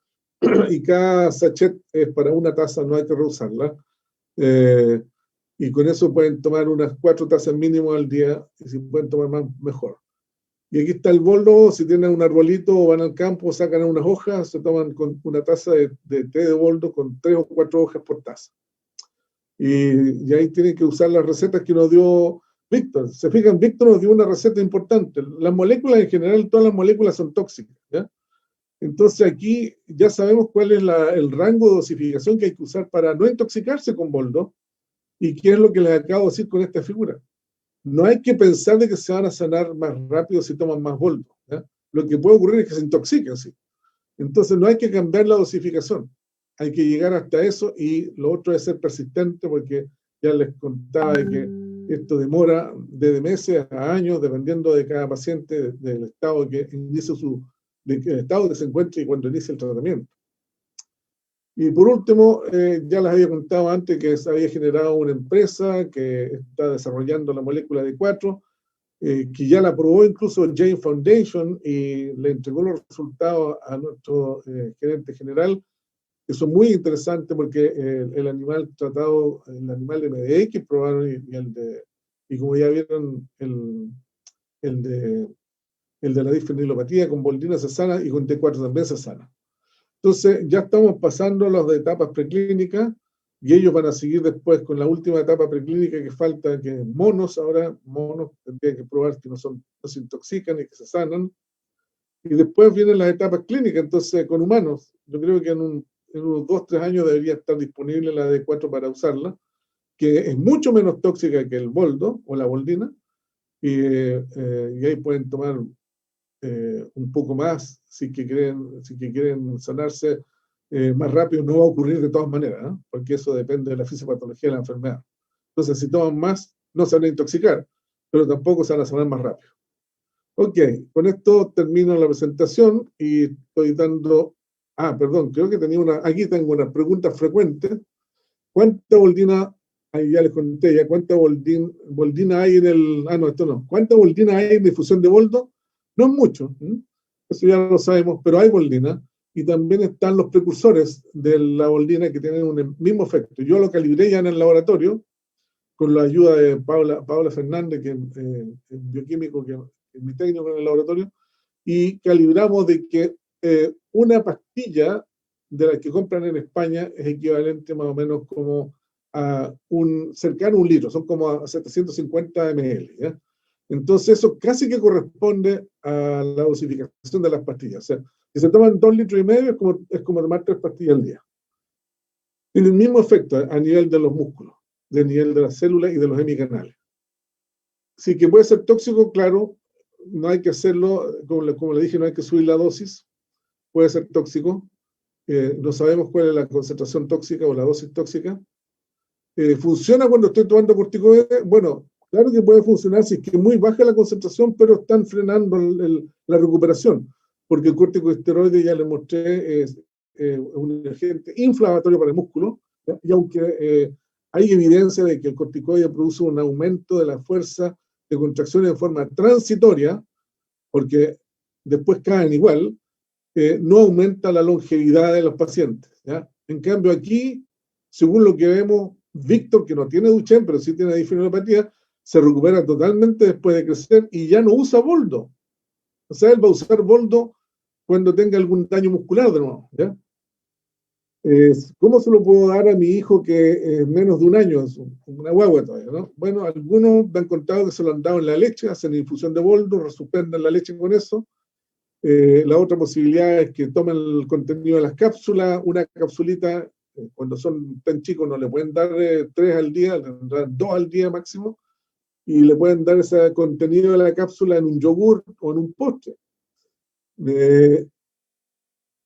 S1: y cada sachet es para una taza, no hay que reusarla. Y con eso pueden tomar unas 4 tazas mínimo al día, y si pueden tomar más, mejor. Y aquí está el boldo, si tienen un arbolito o van al campo, sacan unas hojas, se toman con una taza de té de boldo con 3 o 4 hojas por taza. Y ahí tienen que usar las recetas que nos dio Víctor. Se fijan, Víctor nos dio una receta importante. Las moléculas en general, todas las moléculas son tóxicas, ¿ya? Entonces aquí ya sabemos cuál es el rango de dosificación que hay que usar para no intoxicarse con boldo, y qué es lo que les acabo de decir con esta figura. No hay que pensar de que se van a sanar más rápido si toman más boldo, ¿ya? Lo que puede ocurrir es que se intoxiquen, sí. Entonces no hay que cambiar la dosificación, hay que llegar hasta eso, y lo otro es ser persistente, porque ya les contaba de que esto demora desde meses a años, dependiendo de cada paciente, del estado que inicia del estado que se encuentre y cuando inicia el tratamiento. Y por último, ya les había contado antes que se había generado una empresa que está desarrollando la molécula D4, que ya la aprobó incluso el Jain Foundation y le entregó los resultados a nuestro gerente general, que son muy interesantes porque el animal tratado, el animal de MDX probaron, y como ya vieron, el de la disfenilopatía con boldina se sana, y con D4 también se sana. Entonces ya estamos pasando las etapas preclínicas, y ellos van a seguir después con la última etapa preclínica que falta, que es monos. Ahora monos tendría que probar que no se intoxican y que se sanan, y después vienen las etapas clínicas, entonces con humanos. Yo creo que en unos 2-3 años debería estar disponible la D4 para usarla, que es mucho menos tóxica que el boldo o la boldina, y ahí pueden tomar un poco más si que quieren sanarse más rápido. No va a ocurrir de todas maneras, ¿eh? Porque eso depende de la fisiopatología de la enfermedad. Entonces, si toman más, no se van a intoxicar, pero tampoco se van a sanar más rápido. Ok, con esto termino la presentación y estoy dando... perdón, creo que aquí tengo unas preguntas frecuentes. ¿Cuánta boldina? Ahí ya les conté, ya cuánta boldina hay en el... no, esto no. ¿Cuánta boldina hay en difusión de boldo? No es mucho, eso ya lo sabemos, pero hay boldina, y también están los precursores de la boldina que tienen un mismo efecto. Yo lo calibré ya en el laboratorio, con la ayuda de Paula Fernández, que es bioquímico, que es mi técnico en el laboratorio, y calibramos de que una pastilla de las que compran en España es equivalente más o menos como a cercano a 1 litro, son como a 750 ml, ¿ya? Entonces eso casi que corresponde a la dosificación de las pastillas. O sea, si se toman 2,5 litros, es como tomar 3 pastillas al día. Tiene el mismo efecto a nivel de los músculos, a nivel de las células y de los hemicanales. Sí que puede ser tóxico, claro, no hay que hacerlo, como le dije, no hay que subir la dosis, puede ser tóxico, no sabemos cuál es la concentración tóxica o la dosis tóxica. ¿Funciona cuando estoy tomando corticoides? Bueno, claro que puede funcionar si es que es muy baja la concentración, pero están frenando la recuperación, porque el corticosteroide, ya les mostré, es un agente inflamatorio para el músculo, ¿ya? Y aunque hay evidencia de que el corticoide produce un aumento de la fuerza de contracciones de forma transitoria, porque después caen igual, no aumenta la longevidad de los pacientes, ¿ya? En cambio aquí, según lo que vemos, Víctor, que no tiene Duchenne, pero sí tiene disfenilopatía, se recupera totalmente después de crecer y ya no usa boldo. O sea, él va a usar boldo cuando tenga algún daño muscular de nuevo, ¿ya? ¿Cómo se lo puedo dar a mi hijo que es menos de 1 año? Es una guagua todavía, ¿no? Bueno, algunos me han contado que se lo han dado en la leche, hacen infusión de boldo, resuspenden la leche con eso, La otra posibilidad es que tomen el contenido de las cápsulas, una capsulita, cuando son tan chicos no le pueden dar 3 al día, le tendrán 2 al día máximo, y le pueden dar ese contenido de la cápsula en un yogur o en un postre.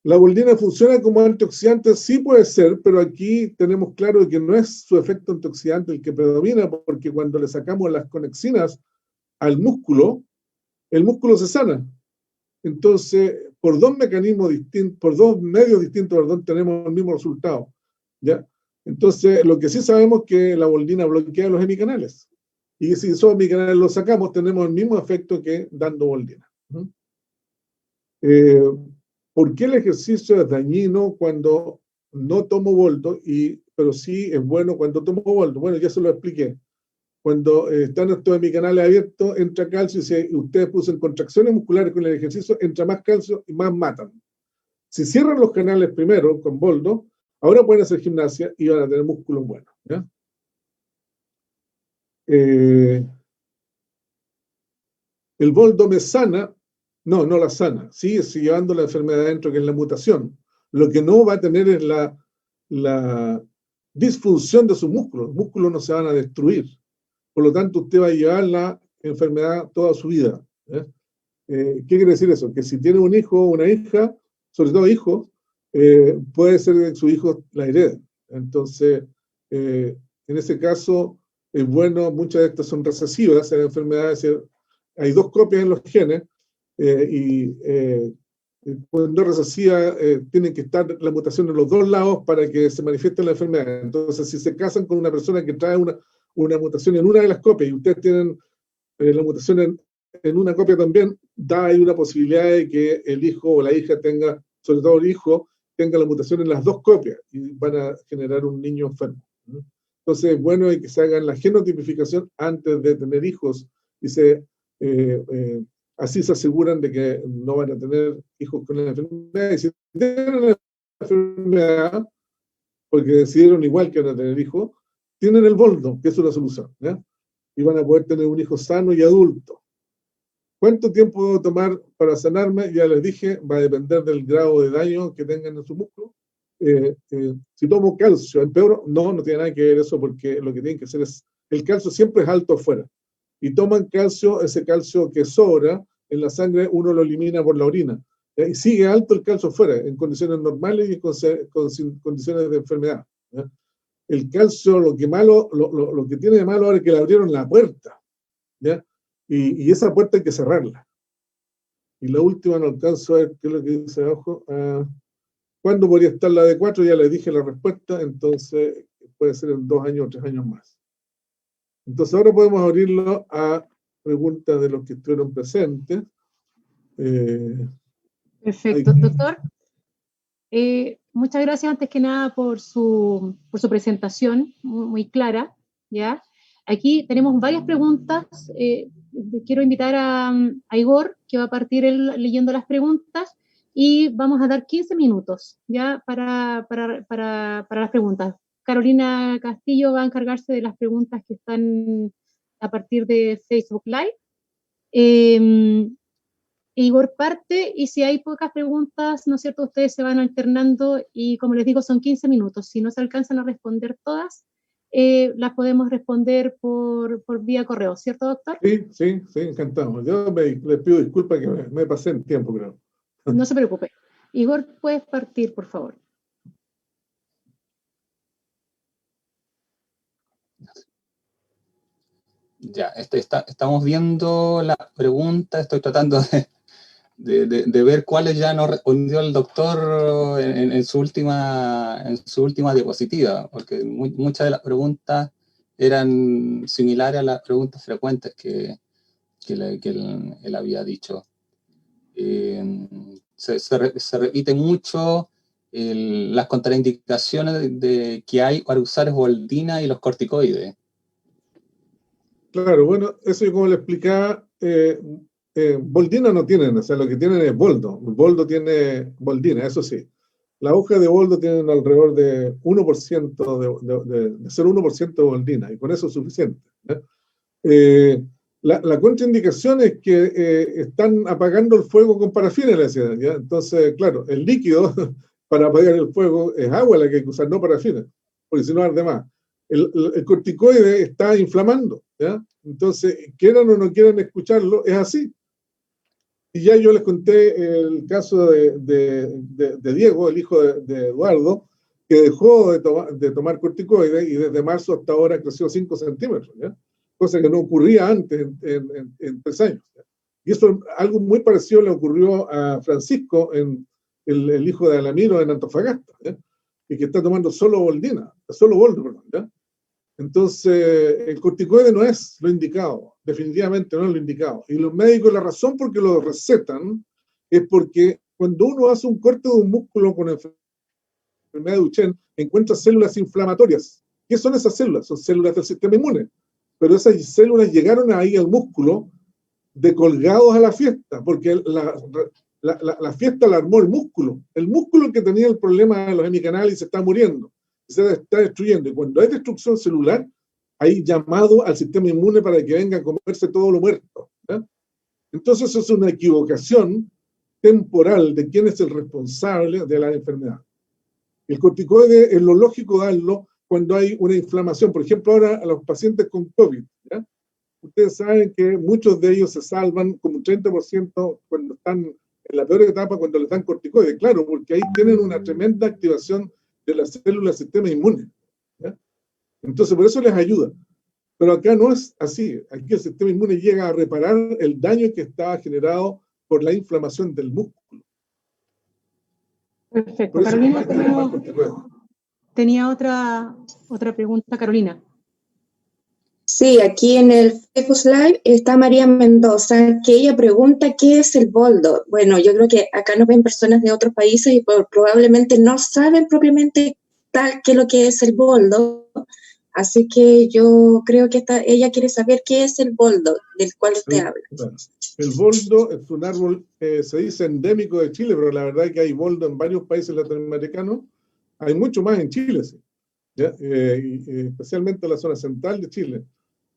S1: La boldina funciona como antioxidante, sí puede ser, pero aquí tenemos claro que no es su efecto antioxidante el que predomina, porque cuando le sacamos las conexinas al músculo, el músculo se sana. Entonces, por dos mecanismos distintos, por dos medios distintos, perdón, tenemos el mismo resultado, ¿ya? Entonces, lo que sí sabemos es que la boldina bloquea los hemicanales. Y si esos hemicanales los sacamos, tenemos el mismo efecto que dando boldina. ¿Por qué el ejercicio es dañino cuando no tomo boldo, pero sí es bueno cuando tomo boldo? Bueno, ya se lo expliqué. Cuando están estos hemicanales abiertos, entra calcio y si ustedes pusen contracciones musculares con el ejercicio, entra más calcio y más matan. Si cierran los canales primero con boldo, ahora pueden hacer gimnasia y van a tener músculos buenos, ¿ya? El boldo me sana, no la sana, sigue llevando la enfermedad adentro, que es la mutación. Lo que no va a tener es la disfunción de sus músculos. Los músculos no se van a destruir. Por lo tanto, usted va a llevar la enfermedad toda su vida. ¿Qué quiere decir eso? Que si tiene un hijo o una hija, sobre todo hijos, puede ser que su hijo la herede. Entonces, en ese caso, es bueno, muchas de estas son recesivas, las enfermedades, hay 2 copias en los genes, cuando es recesiva, tienen que estar la mutación en los 2 lados para que se manifieste la enfermedad. Entonces, si se casan con una persona que trae una mutación en una de las copias y ustedes tienen la mutación en una copia también, da ahí una posibilidad de que el hijo o la hija tenga, sobre todo el hijo, tenga la mutación en las 2 copias y van a generar un niño enfermo. Entonces es bueno que se hagan la genotipificación antes de tener hijos y así se aseguran de que no van a tener hijos con la enfermedad. Y si tienen la enfermedad, porque decidieron igual que van a tener hijos, tienen el boldo, que es una solución, ¿ya? Y van a poder tener un hijo sano y adulto. ¿Cuánto tiempo debo tomar para sanarme? Ya les dije, va a depender del grado de daño que tengan en su músculo. Si tomo calcio, ¿empeoro? No tiene nada que ver eso, porque lo que tienen que hacer es, el calcio siempre es alto afuera. Y toman calcio, ese calcio que sobra en la sangre, uno lo elimina por la orina. Y sigue alto el calcio afuera, en condiciones normales y con condiciones de enfermedad. ¿Ya? El calcio, lo que tiene de malo ahora es que le abrieron la puerta, ¿ya? Y esa puerta hay que cerrarla. Y la última no alcanzo a ver qué es lo que dice abajo. ¿Cuándo podría estar la de 4? Ya les dije la respuesta, entonces puede ser en 2 años o 3 años más. Entonces ahora podemos abrirlo a preguntas de los que estuvieron presentes.
S2: Perfecto, doctor. Muchas gracias antes que nada por su presentación, muy clara, ¿ya? Aquí tenemos varias preguntas. Quiero invitar a Igor, que va a partir él leyendo las preguntas, y vamos a dar 15 minutos, ¿ya? Para las preguntas. Carolina Castillo va a encargarse de las preguntas que están a partir de Facebook Live. Igor parte, y si hay pocas preguntas, ¿no es cierto?, ustedes se van alternando y, como les digo, son 15 minutos. Si no se alcanzan a responder todas, las podemos responder por vía correo, ¿cierto, doctor?
S1: Sí, encantado. Yo les pido disculpas que me pasé en tiempo, creo.
S2: No se preocupe. Igor, puedes partir, por favor.
S3: Ya, estamos viendo la pregunta, estoy tratando de ver cuáles ya nos respondió el doctor en su última diapositiva, porque muchas de las preguntas eran similares a las preguntas frecuentes que él había dicho. Se repite mucho las contraindicaciones que hay para usar boldina y los corticoides.
S1: Claro, bueno, eso como le explicaba, boldina no tienen, o sea, lo que tienen es boldo. Boldo tiene boldina, eso sí. La hoja de boldo tienen alrededor de 1% de 0,1% de boldina, y con eso es suficiente. La contraindicación es que están apagando el fuego con parafina, le decían, ¿ya? Entonces, claro, el líquido para apagar el fuego es agua la que hay que usar, no parafina, porque si no arde más. El corticoide está inflamando, ¿ya? Entonces, quieran o no quieran escucharlo, es así. Y ya yo les conté el caso de Diego, el hijo de Eduardo, que dejó de tomar corticoides y desde marzo hasta ahora creció 5 centímetros, ¿ya? Cosa que no ocurría antes en 3 años, ¿ya? Y eso, algo muy parecido le ocurrió a Francisco, el hijo de Alamiro en Antofagasta, ¿ya? Y que está tomando solo boldo, perdón, ¿ya? Entonces, el corticoide no es lo indicado, definitivamente no es lo indicado. Y los médicos, la razón por qué lo recetan es porque cuando uno hace un corte de un músculo con enfermedad de Duchenne, encuentra células inflamatorias. ¿Qué son esas células? Son células del sistema inmune. Pero esas células llegaron ahí al músculo de colgados a la fiesta, porque la fiesta la armó el músculo. El músculo que tenía el problema de los hemicanales se está muriendo, se está destruyendo. Y cuando hay destrucción celular, hay llamado al sistema inmune para que venga a comerse todo lo muerto, ¿eh? Entonces eso es una equivocación temporal de quién es el responsable de la enfermedad. El corticoide es lo lógico darlo cuando hay una inflamación. Por ejemplo, ahora a los pacientes con COVID, ¿ya? Ustedes saben que muchos de ellos se salvan como un 30% cuando están en la peor etapa, cuando les dan corticoides. Claro, porque ahí tienen una tremenda activación de las células del sistema inmune, ¿ya? Entonces, por eso les ayuda. Pero acá no es así. Aquí el sistema inmune llega a reparar el daño que estaba generado por la inflamación del músculo.
S2: Perfecto. Carolina, tenía otra pregunta, Carolina.
S4: Sí, aquí en el Facebook Live está María Mendoza, que ella pregunta qué es el boldo. Bueno, yo creo que acá nos ven personas de otros países y probablemente no saben propiamente tal que lo que es el boldo. Así que yo creo que ella quiere saber qué es el boldo del cual usted habla.
S1: El boldo es un árbol, se dice endémico de Chile, pero la verdad es que hay boldo en varios países latinoamericanos. Hay mucho más en Chile, sí, ¿ya? Especialmente en la zona central de Chile.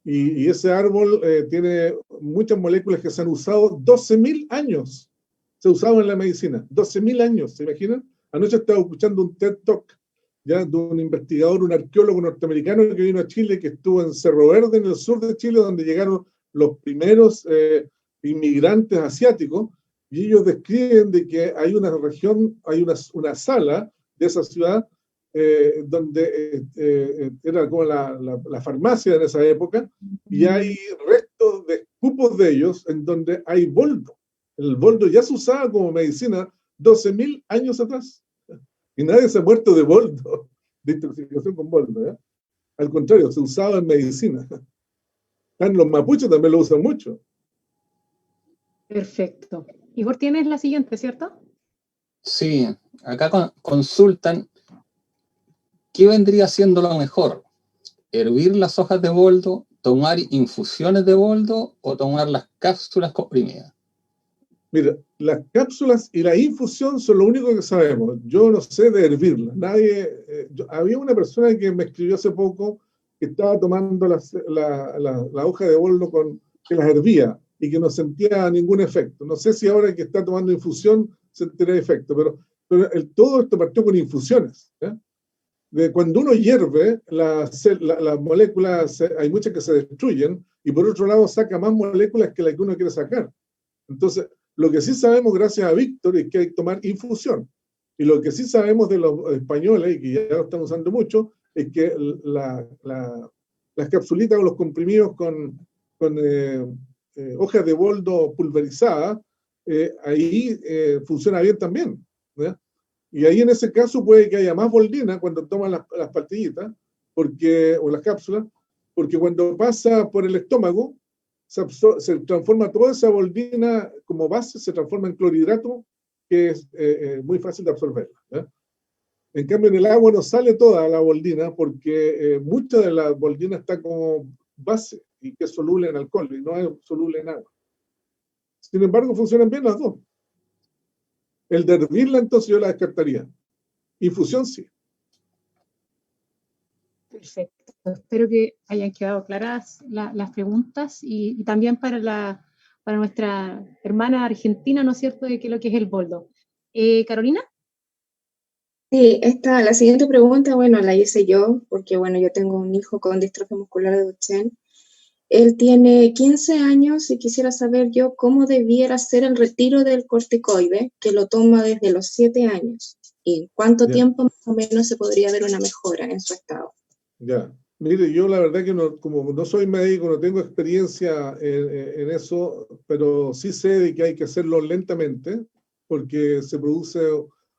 S1: Y ese árbol tiene muchas moléculas que se han usado 12.000 años. Se ha usado en la medicina, 12.000 años, ¿se imaginan? Anoche estaba escuchando un TED Talk, ya, de un investigador, un arqueólogo norteamericano que vino a Chile, que estuvo en Cerro Verde, en el sur de Chile, donde llegaron los primeros inmigrantes asiáticos, y ellos describen de que hay una región, hay una sala de esa ciudad donde era como la farmacia en esa época, y hay restos de cupos de ellos en donde hay boldo. El boldo ya se usaba como medicina 12.000 años atrás. Y nadie se ha muerto de boldo, de intoxicación con boldo, ¿eh? Al contrario, se usaba en medicina. Los mapuches también lo usan mucho.
S2: Perfecto. Igor, tienes la siguiente, ¿cierto?
S3: Sí, acá consultan qué vendría siendo lo mejor: hervir las hojas de boldo, tomar infusiones de boldo o tomar las cápsulas comprimidas.
S1: Mira, las cápsulas y la infusión son lo único que sabemos. Yo no sé de hervirlas. Había una persona que me escribió hace poco que estaba tomando la hoja de boldo que las hervía y que no sentía ningún efecto. No sé si ahora que está tomando infusión sentirá efecto, pero todo esto partió con infusiones, ¿eh? Cuando uno hierve, las moléculas, hay muchas que se destruyen, y por otro lado saca más moléculas que las que uno quiere sacar. Entonces, lo que sí sabemos, gracias a Víctor, es que hay que tomar infusión. Y lo que sí sabemos de los españoles, y que ya lo están usando mucho, es que las capsulitas o los comprimidos con hojas de boldo pulverizadas, ahí funciona bien también, ¿verdad? Y ahí en ese caso puede que haya más boldina cuando toman las pastillitas o las cápsulas, porque cuando pasa por el estómago, se transforma toda esa boldina como base, se transforma en clorhidrato, que es muy fácil de absorberla, ¿eh? En cambio, en el agua no sale toda la boldina porque mucha de la boldina está como base y que es soluble en alcohol y no es soluble en agua. Sin embargo, funcionan bien las dos. El de hervirla, entonces yo la descartaría. Infusión, sí.
S2: Perfecto. Espero que hayan quedado claras las preguntas y también para nuestra hermana argentina, ¿no es cierto?, de qué es lo que es el boldo. Carolina.
S4: Sí, la siguiente pregunta, bueno, la hice yo, porque bueno, yo tengo un hijo con distrofia muscular de Duchenne. Él tiene 15 años y quisiera saber yo cómo debiera ser el retiro del corticoide, que lo toma desde los 7 años, y en cuánto tiempo más o menos se podría ver una mejora en su estado.
S1: Ya, mire, yo la verdad que no, como no soy médico, no tengo experiencia en eso, pero sí sé de que hay que hacerlo lentamente, porque se produce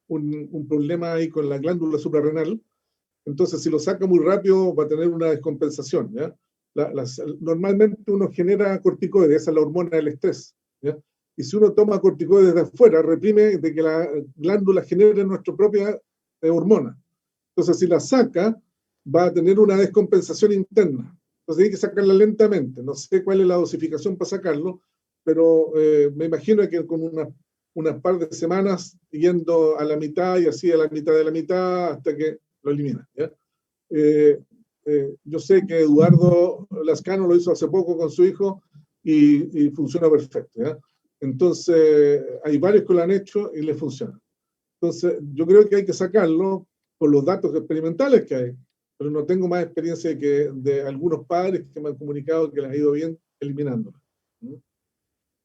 S1: un problema ahí con la glándula suprarrenal. Entonces, si lo saca muy rápido, va a tener una descompensación, ¿ya? Normalmente uno genera corticoides, esa es la hormona del estrés, ¿ya? Y si uno toma corticoides de afuera, reprime de que la glándula genere nuestra propia hormona. Entonces, si la saca, va a tener una descompensación interna. Entonces, hay que sacarla lentamente. No sé cuál es la dosificación para sacarlo, pero me imagino que con unas par de semanas yendo a la mitad y así a la mitad de la mitad hasta que lo elimina, ¿ya? Yo sé que Eduardo Lascano lo hizo hace poco con su hijo y funciona perfecto, ¿ya? Entonces, hay varios que lo han hecho y les funciona. Entonces, yo creo que hay que sacarlo por los datos experimentales que hay, pero no tengo más experiencia de algunos padres que me han comunicado que les ha ido bien eliminándolo.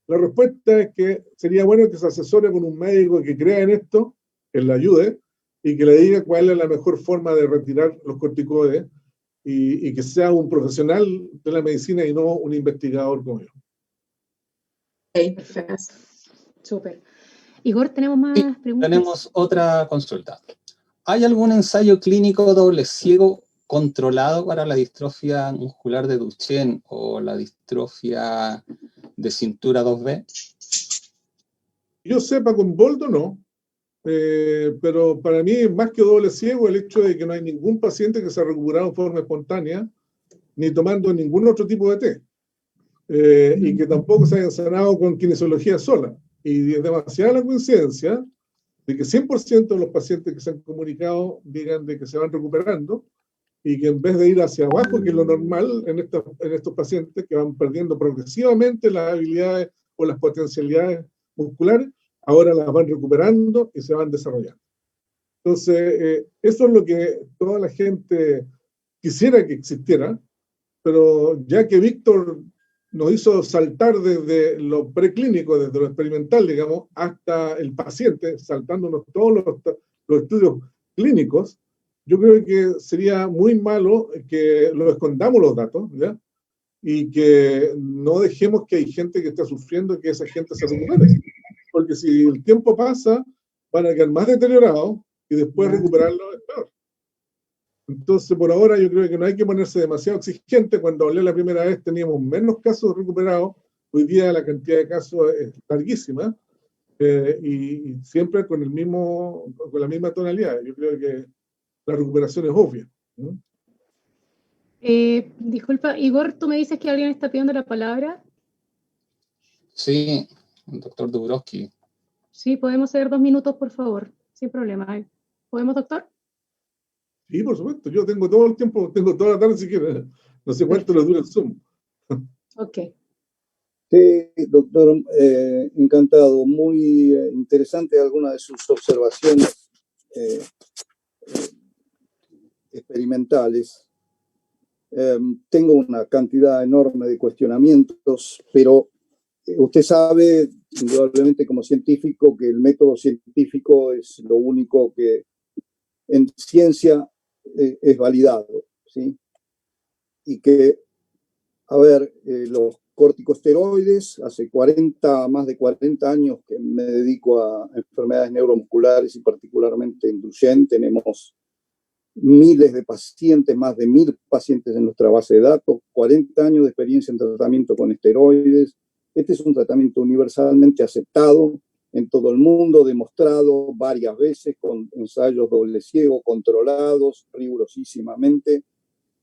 S1: La respuesta es que sería bueno que se asesore con un médico que crea en esto, que le ayude y que le diga cuál es la mejor forma de retirar los corticoides y que sea un profesional de la medicina y no un investigador como yo.
S4: Okay, perfecto.
S2: Súper. Igor, ¿tenemos más preguntas?
S3: Tenemos otra consulta. ¿Hay algún ensayo clínico doble ciego controlado para la distrofia muscular de Duchenne o la distrofia de cintura 2B?
S1: Yo sepa, con boldo no, pero para mí es más que doble ciego el hecho de que no hay ningún paciente que se ha recuperado en forma espontánea, ni tomando ningún otro tipo de té, y que tampoco se hayan sanado con kinesiología sola. Y es demasiada la coincidencia de que 100% de los pacientes que se han comunicado digan de que se van recuperando y que en vez de ir hacia abajo, que es lo normal en estos pacientes que van perdiendo progresivamente las habilidades o las potencialidades musculares, ahora las van recuperando y se van desarrollando. Entonces, eso es lo que toda la gente quisiera que existiera, pero ya que Víctor nos hizo saltar desde lo preclínico, desde lo experimental, digamos, hasta el paciente, saltándonos todos los estudios clínicos, yo creo que sería muy malo que lo escondamos los datos, ¿ya? Y que no dejemos que hay gente que está sufriendo, que esa gente se recupere. Porque si el tiempo pasa, van a quedar más deteriorados y después recuperarlo es peor. Entonces, por ahora yo creo que no hay que ponerse demasiado exigente. Cuando hablé la primera vez teníamos menos casos recuperados. Hoy día la cantidad de casos es larguísima y siempre con la misma tonalidad. Yo creo que la recuperación es obvia.
S2: Disculpa, Igor, ¿tú me dices que alguien está pidiendo la palabra?
S3: Sí, el doctor Dubrovsky.
S2: Sí, podemos hacer 2 minutos, por favor, sin problema. ¿Podemos, doctor?
S1: Sí, por supuesto. Yo tengo todo el tiempo, tengo toda la tarde si quiere. No sé cuánto le dura el Zoom.
S2: Ok.
S5: Sí, doctor, encantado. Muy interesante algunas de sus observaciones experimentales. Tengo una cantidad enorme de cuestionamientos, pero usted sabe, indudablemente como científico, que el método científico es lo único que en ciencia es validado, ¿sí? Y que, a ver, los corticosteroides, hace más de 40 años que me dedico a enfermedades neuromusculares y particularmente en Duchenne. Tenemos miles de pacientes, más de 1000 pacientes en nuestra base de datos, 40 años de experiencia en tratamiento con esteroides. Este es un tratamiento universalmente aceptado en todo el mundo, demostrado varias veces con ensayos doble ciego, controlados rigurosísimamente,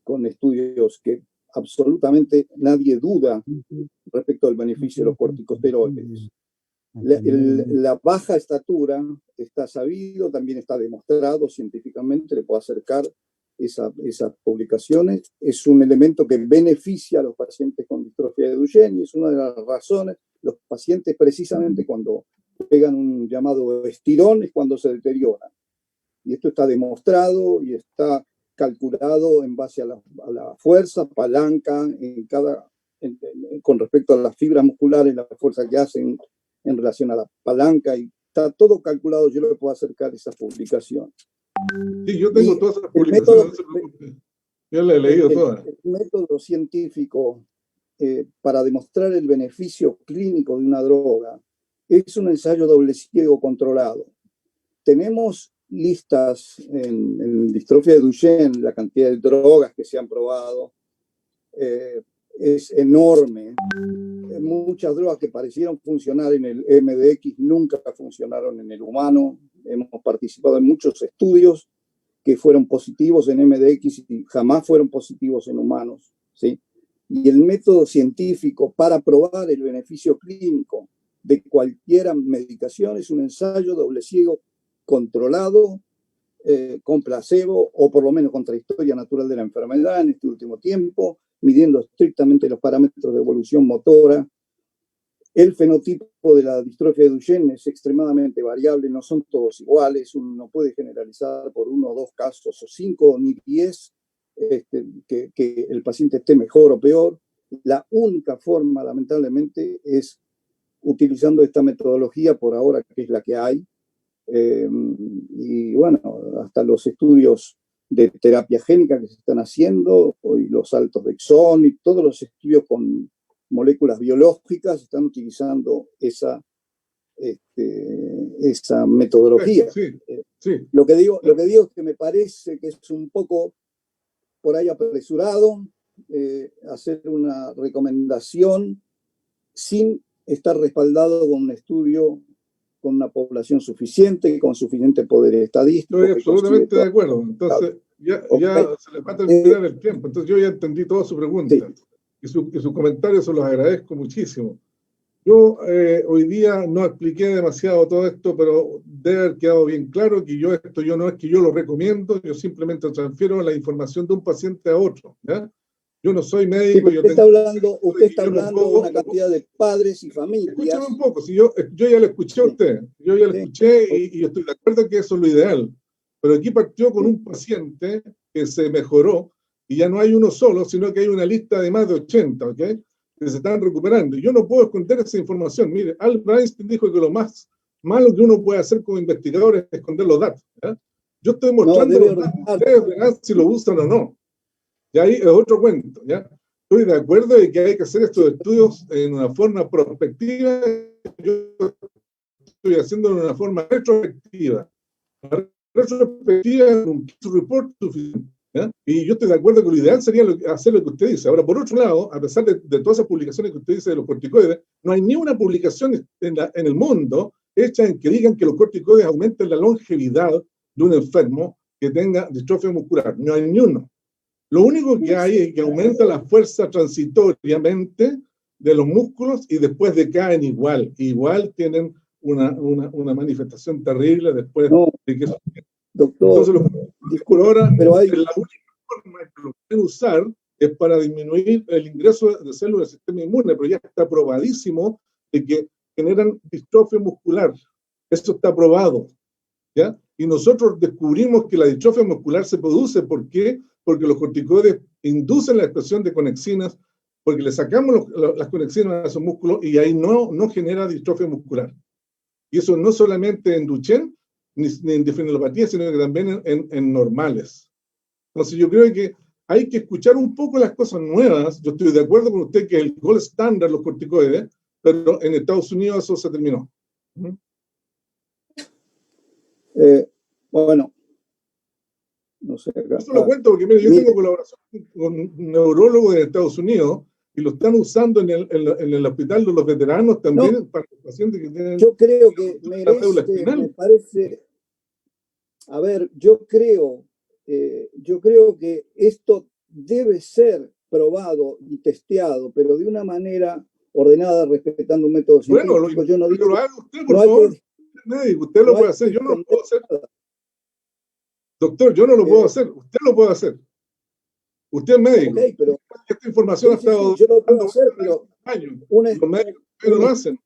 S5: con estudios que absolutamente nadie duda respecto al beneficio de los corticosteroides. La baja estatura está sabido, también está demostrado científicamente, le puedo acercar esas publicaciones. Es un elemento que beneficia a los pacientes con distrofia de Duchenne y es una de las razones. Los pacientes precisamente cuando pegan un llamado estirón es cuando se deterioran. Y esto está demostrado y está calculado en base a la fuerza, palanca, con respecto a las fibras musculares, la fuerza que hacen en relación a la palanca, y está todo calculado. Yo le puedo acercar esa publicación.
S1: Sí, yo tengo todas esas publicaciones. Yo la he leído todas.
S5: El método científico para demostrar el beneficio clínico de una droga es un ensayo doble ciego controlado. Tenemos listas en distrofia de Duchenne, la cantidad de drogas que se han probado es enorme. Muchas drogas que parecieron funcionar en el MDX nunca funcionaron en el humano. Hemos participado en muchos estudios que fueron positivos en MDX y jamás fueron positivos en humanos, ¿sí? Y el método científico para probar el beneficio clínico de cualquier medicación es un ensayo doble ciego controlado, con placebo o por lo menos contra historia natural de la enfermedad en este último tiempo, midiendo estrictamente los parámetros de evolución motora. El fenotipo de la distrofia de Duchenne es extremadamente variable, no son todos iguales, uno no puede generalizar por 1 o 2 casos, o 5 ni 10, que el paciente esté mejor o peor. La única forma, lamentablemente, es utilizando esta metodología por ahora, que es la que hay, y bueno, hasta los estudios de terapia génica que se están haciendo, y los saltos de exón, y todos los estudios con moléculas biológicas están utilizando esa metodología.
S1: Sí, sí.
S5: Lo que digo es que me parece que es un poco por ahí apresurado hacer una recomendación sin estar respaldado con un estudio con una población suficiente, con suficiente poder estadístico.
S1: Estoy absolutamente de acuerdo. Entonces, ya se le va a terminar el tiempo. Entonces, yo ya entendí toda su pregunta. Sí. Y sus comentarios se los agradezco muchísimo. Yo hoy día no expliqué demasiado todo esto, pero debe haber quedado bien claro que yo no es que yo lo recomiendo, yo simplemente transfiero la información de un paciente a otro, ¿ya? Yo no soy médico.
S5: Sí, usted está hablando de una cantidad de padres y familias.
S1: Escúchame un poco, si yo ya lo escuché a usted, yo ya lo escuché y yo estoy de acuerdo que eso es lo ideal, pero aquí partió con un paciente que se mejoró y ya no hay uno solo, sino que hay una lista de más de 80, ¿ok? Que se están recuperando. Y yo no puedo esconder esa información. Mire, Albert Einstein dijo que lo más malo que uno puede hacer como investigador es esconder los datos, ¿ya? Yo estoy mostrando los datos, ustedes verán si lo usan o no. Y ahí es otro cuento, ¿ya? Estoy de acuerdo de que hay que hacer estos estudios en una forma prospectiva. Yo estoy haciendo de una forma retrospectiva. La retrospectiva es un case report suficiente, ¿ya? Y yo estoy de acuerdo que lo ideal sería hacer lo que usted dice. Ahora, por otro lado, a pesar de todas esas publicaciones que usted dice de los corticoides, no hay ni una publicación en el mundo hecha en que digan que los corticoides aumentan la longevidad de un enfermo que tenga distrofia muscular. No hay ni uno. Lo único que hay es que aumenta la fuerza transitoriamente de los músculos y después decaen igual. Igual tienen una manifestación terrible después de que...
S5: Doctor,
S1: entonces, los ahora, la única forma que lo pueden usar es para disminuir el ingreso de células del sistema inmune, pero ya está probadísimo de que generan distrofia muscular. Eso está probado, ¿ya? Y nosotros descubrimos que la distrofia muscular se produce, ¿por qué? Porque los corticoides inducen la expresión de conexinas, porque le sacamos las conexinas a esos músculos y ahí no genera distrofia muscular. Y eso no solamente en Duchenne, ni en difrenilopatía, sino que también en normales. Entonces yo creo que hay que escuchar un poco las cosas nuevas. Yo estoy de acuerdo con usted que el gold standard los corticoides, pero en Estados Unidos eso se terminó.
S5: Bueno, no sé.
S1: Eso lo cuento porque mire, yo tengo colaboración con un neurólogo de Estados Unidos y lo están usando en el hospital de los veteranos también para los pacientes que tienen...
S5: Yo creo que me parece... A ver, yo creo que esto debe ser probado y testeado, pero de una manera ordenada, respetando un método científico.
S1: Bueno,
S5: yo no digo,
S1: lo haga usted, por favor. Usted lo puede hacer, yo no lo puedo hacer. Doctor, yo no lo puedo hacer, usted lo puede hacer. Usted es médico.
S5: Ok, pero
S1: Esta información ha
S5: sí, sí,
S1: estado
S5: yo lo puedo
S1: dando
S5: hacer, pero
S1: años.
S5: una-
S1: Los médicos no lo hacen.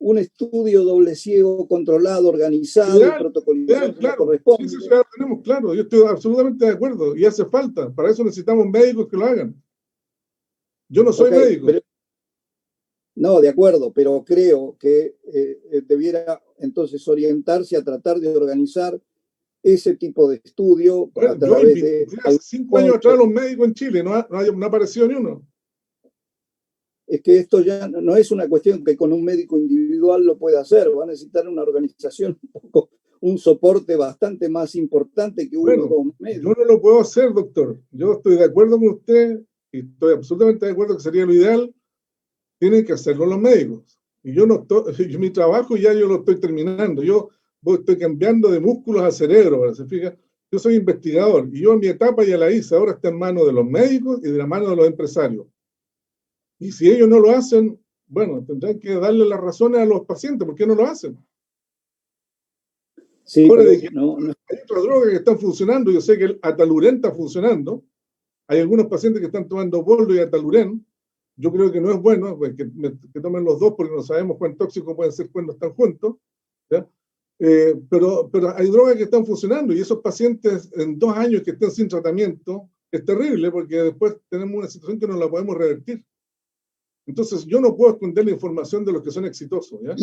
S5: un estudio doble ciego, controlado, organizado y
S1: Ideal,
S5: protocolizado como
S1: claro.
S5: corresponde.
S1: Sí, eso ya lo tenemos claro. Yo estoy absolutamente de acuerdo. Y hace falta. Para eso necesitamos médicos que lo hagan. Yo no soy
S5: Ok,
S1: médico.
S5: no, de acuerdo, pero creo que debiera entonces orientarse a tratar de organizar ese tipo de estudio
S1: Bueno,
S5: a través de...
S1: hace 5 años atrás los médicos en Chile, no ha aparecido ni uno.
S5: Es que esto ya no es una cuestión que con un médico individual lo pueda hacer, va a necesitar una organización, un soporte bastante más importante que uno o dos médicos.
S1: Yo no lo puedo hacer, doctor. Yo estoy de acuerdo con usted y estoy absolutamente de acuerdo que sería lo ideal. Tienen que hacerlo los médicos. Y yo no estoy, mi trabajo ya yo lo estoy terminando. Yo estoy cambiando de músculos a cerebro, ¿se fija? Yo soy investigador y yo en mi etapa ya la hice. Ahora está en manos de los médicos y de la mano de los empresarios. Y si ellos no lo hacen, bueno, tendrán que darle las razones a los pacientes. ¿Por qué no lo hacen?
S5: Sí,
S1: ahora
S5: pero
S1: dije, hay otras drogas que están funcionando. Yo sé que el Atalurén está funcionando. Hay algunos pacientes que están tomando Boldo y Atalurén. Yo creo que no es bueno pues, que tomen los dos porque no sabemos cuán tóxicos pueden ser cuando están juntos. ¿Ya? Pero hay drogas que están funcionando y esos pacientes en 2 años que estén sin tratamiento es terrible porque después tenemos una situación que no la podemos revertir. Entonces yo no puedo esconder la información de los que son exitosos. ¿Ya?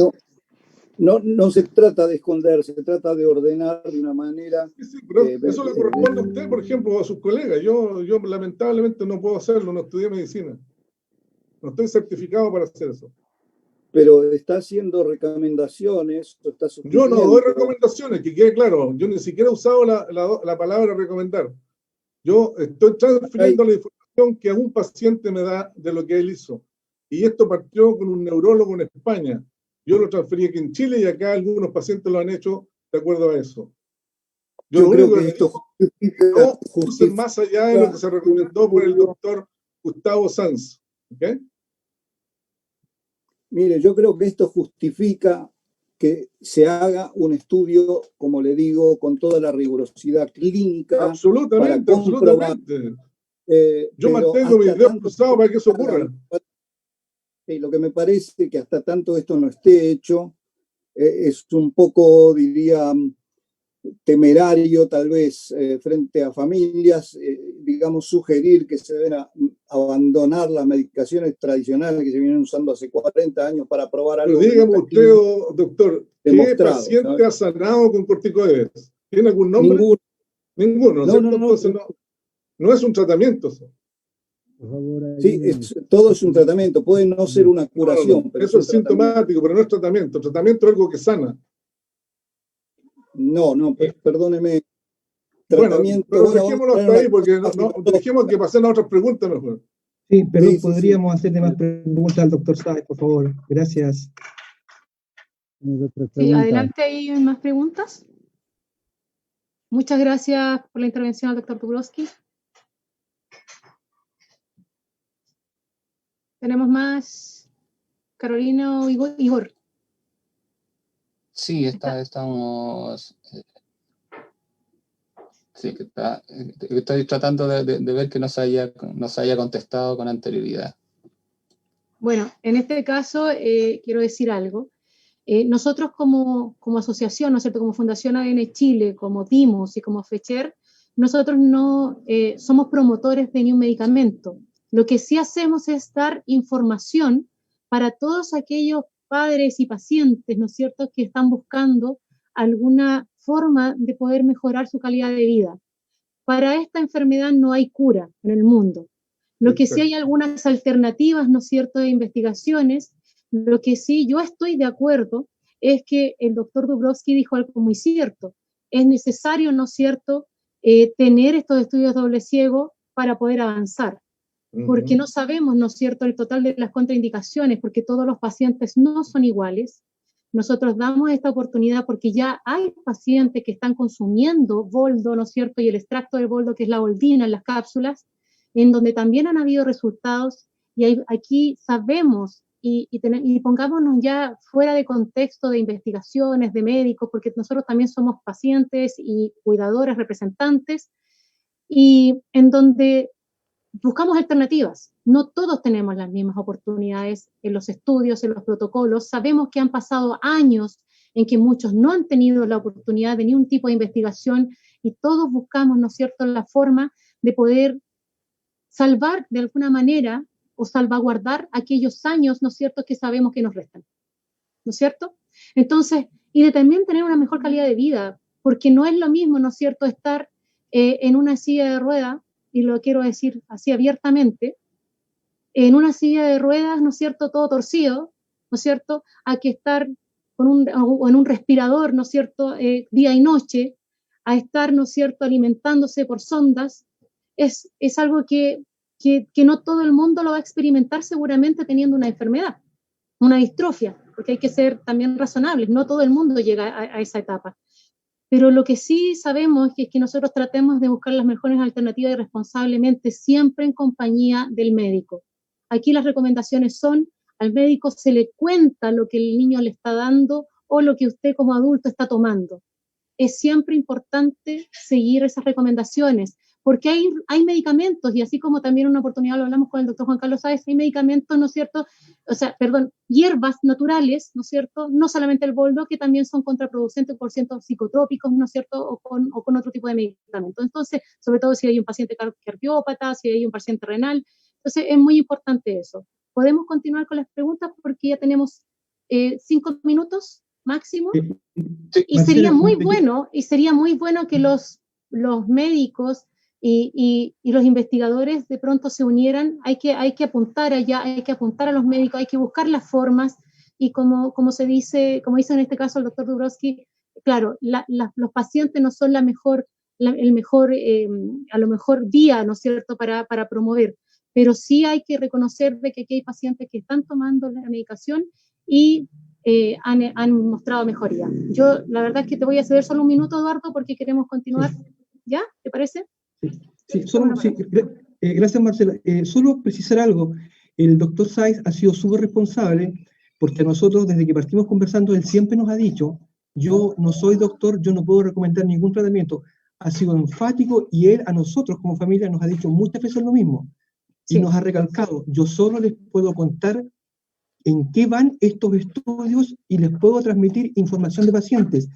S5: No se trata de esconder, se trata de ordenar de una manera...
S1: Sí, pero eso le corresponde a usted, por ejemplo, o a sus colegas. Yo lamentablemente no puedo hacerlo, no estudié medicina. No estoy certificado para hacer eso.
S5: Pero está haciendo recomendaciones.
S1: Yo no doy recomendaciones, que quede claro. Yo ni siquiera he usado la palabra recomendar. Yo estoy transfiriendo la información que a un paciente me da de lo que él hizo. Y esto partió con un neurólogo en España. Yo lo transferí aquí en Chile y acá algunos pacientes lo han hecho de acuerdo a eso.
S5: Yo creo que esto
S1: no usen más allá de lo que se recomendó por el doctor Gustavo Sanz. ¿Okay?
S5: Mire, yo creo que esto justifica que se haga un estudio, como le digo, con toda la rigurosidad clínica.
S1: Absolutamente,
S5: para comprobar,
S1: absolutamente. Yo mantengo mi dedo cruzado para que eso ocurra.
S5: Lo que me parece que hasta tanto esto no esté hecho, es un poco, diría, temerario tal vez frente a familias, digamos, sugerir que se deben abandonar las medicaciones tradicionales que se vienen usando hace 40 años para probar algo.
S1: Pero dígame usted, doctor, ¿qué paciente ha sanado con corticoides? ¿Tiene algún nombre? Ninguno. No es un tratamiento.
S6: Por favor,
S5: sí, todo es un tratamiento, puede no ser una curación.
S1: Pero eso es sintomático, pero no es tratamiento. Tratamiento es algo que sana.
S5: No, perdóneme.
S1: Bueno, pero dejémoslo hasta ahí, porque dejemos que pasen a otras preguntas mejor.
S6: Sí, pero podríamos hacerle más preguntas al doctor Sáez, por favor. Gracias.
S2: Sí, adelante, ¿hay más preguntas? Muchas gracias por la intervención al doctor Dubrovsky. ¿Tenemos más? Carolina o Igor.
S3: Sí, estamos... Sí, estoy tratando de ver que nos haya contestado con anterioridad.
S2: Bueno, en este caso quiero decir algo. Nosotros como asociación, ¿no es cierto?, como Fundación ADN Chile, como DIMOS y como FECHER, nosotros no somos promotores de ni un medicamento. Lo que sí hacemos es dar información para todos aquellos padres y pacientes, ¿no es cierto?, que están buscando alguna forma de poder mejorar su calidad de vida. Para esta enfermedad no hay cura en el mundo. Lo que sí hay algunas alternativas, ¿no es cierto?, de investigaciones. Lo que sí yo estoy de acuerdo es que el doctor Dubrovsky dijo algo muy cierto. Es necesario, ¿no es cierto?, tener estos estudios doble ciego para poder avanzar. Porque no sabemos, ¿no es cierto?, el total de las contraindicaciones, porque todos los pacientes no son iguales. Nosotros damos esta oportunidad porque ya hay pacientes que están consumiendo boldo, ¿no es cierto?, y el extracto del boldo, que es la boldina en las cápsulas, en donde también han habido resultados, y aquí sabemos y pongámonos ya fuera de contexto de investigaciones, de médicos, porque nosotros también somos pacientes y cuidadores, representantes, y en donde buscamos alternativas. No todos tenemos las mismas oportunidades en los estudios, en los protocolos. Sabemos que han pasado años en que muchos no han tenido la oportunidad de ningún tipo de investigación y todos buscamos, ¿no es cierto?, la forma de poder salvar de alguna manera o salvaguardar aquellos años, ¿no es cierto?, que sabemos que nos restan, ¿no es cierto? Entonces, y de también tener una mejor calidad de vida, porque no es lo mismo, ¿no es cierto?, estar en una silla de ruedas, y lo quiero decir así abiertamente, en una silla de ruedas, ¿no es cierto?, todo torcido, ¿no es cierto?, a que estar en un respirador, ¿no es cierto?, día y noche, a estar, ¿no es cierto?, alimentándose por sondas, es algo que no todo el mundo lo va a experimentar seguramente teniendo una enfermedad, una distrofia, porque hay que ser también razonables, no todo el mundo llega a esa etapa. Pero lo que sí sabemos es que nosotros tratemos de buscar las mejores alternativas y responsablemente, siempre en compañía del médico. Aquí las recomendaciones son, al médico se le cuenta lo que el niño le está dando o lo que usted como adulto está tomando. Es siempre importante seguir esas recomendaciones, porque hay medicamentos, y así como también en una oportunidad lo hablamos con el doctor Juan Carlos Sáez, hay medicamentos, ¿no es cierto?, hierbas naturales, ¿no es cierto?, no solamente el boldo, que también son contraproducentes por cientos psicotrópicos, ¿no es cierto?, o con otro tipo de medicamentos. Entonces, sobre todo si hay un paciente cardiópata, si hay un paciente renal, entonces es muy importante eso. Podemos continuar con las preguntas porque ya tenemos 5 minutos máximo. Y sería muy bueno que los médicos y los investigadores de pronto se unieran. Hay que apuntar allá, hay que apuntar a los médicos, hay que buscar las formas, y como dice en este caso el doctor Dubrovsky, claro, los pacientes no son a lo mejor vía, ¿no es cierto?, para promover, pero sí hay que reconocer de que aquí hay pacientes que están tomando la medicación y han mostrado mejoría. Yo, la verdad es que te voy a ceder solo un minuto, Eduardo, porque queremos continuar.
S6: Sí.
S2: ¿Ya? ¿Te parece?
S6: Gracias, Marcela. Solo precisar algo. El doctor Sáez ha sido súper responsable, porque a nosotros, desde que partimos conversando, él siempre nos ha dicho, yo no soy doctor, yo no puedo recomendar ningún tratamiento. Ha sido enfático, y él a nosotros como familia nos ha dicho muchas veces lo mismo. Y nos ha recalcado, yo solo les puedo contar en qué van estos estudios y les puedo transmitir información de pacientes.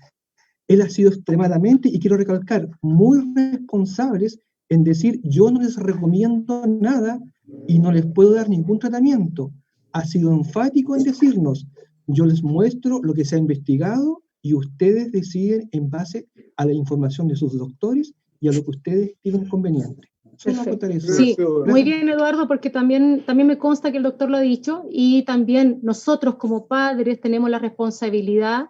S6: Él ha sido extremadamente, y quiero recalcar, muy responsables en decir, yo no les recomiendo nada y no les puedo dar ningún tratamiento. Ha sido enfático en decirnos, yo les muestro lo que se ha investigado y ustedes deciden en base a la información de sus doctores y a lo que ustedes tienen conveniente.
S2: Perfecto. Sí, muy bien, Eduardo, porque también me consta que el doctor lo ha dicho, y también nosotros como padres tenemos la responsabilidad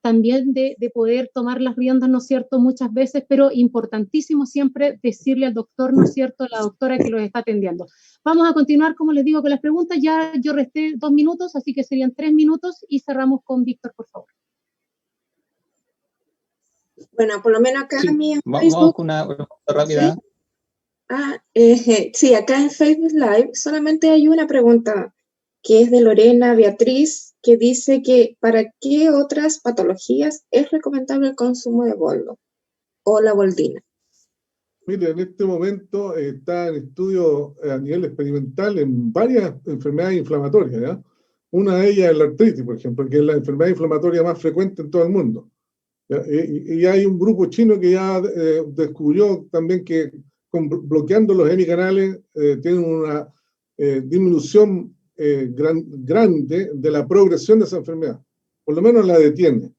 S2: también de poder tomar las riendas, ¿no es cierto?, muchas veces, pero importantísimo siempre decirle al doctor, ¿no es cierto?, a la doctora que los está atendiendo. Vamos a continuar, como les digo, con las preguntas. Ya yo resté 2 minutos, así que serían 3 minutos, y cerramos con Víctor, por favor.
S4: Bueno, por lo menos acá en mi
S3: Vamos con una pregunta rápida.
S4: Sí, acá en Facebook Live solamente hay una pregunta, que es de Lorena Beatriz, que dice que ¿para qué otras patologías es recomendable el consumo de boldo o la boldina?
S1: Mire, en este momento está en estudio a nivel experimental en varias enfermedades inflamatorias, ¿ya? Una de ellas es la artritis, por ejemplo, que es la enfermedad inflamatoria más frecuente en todo el mundo, ¿ya? Y hay un grupo chino que ya descubrió también que bloqueando los hemicanales tienen una disminución grande de la progresión de esa enfermedad, por lo menos la detiene.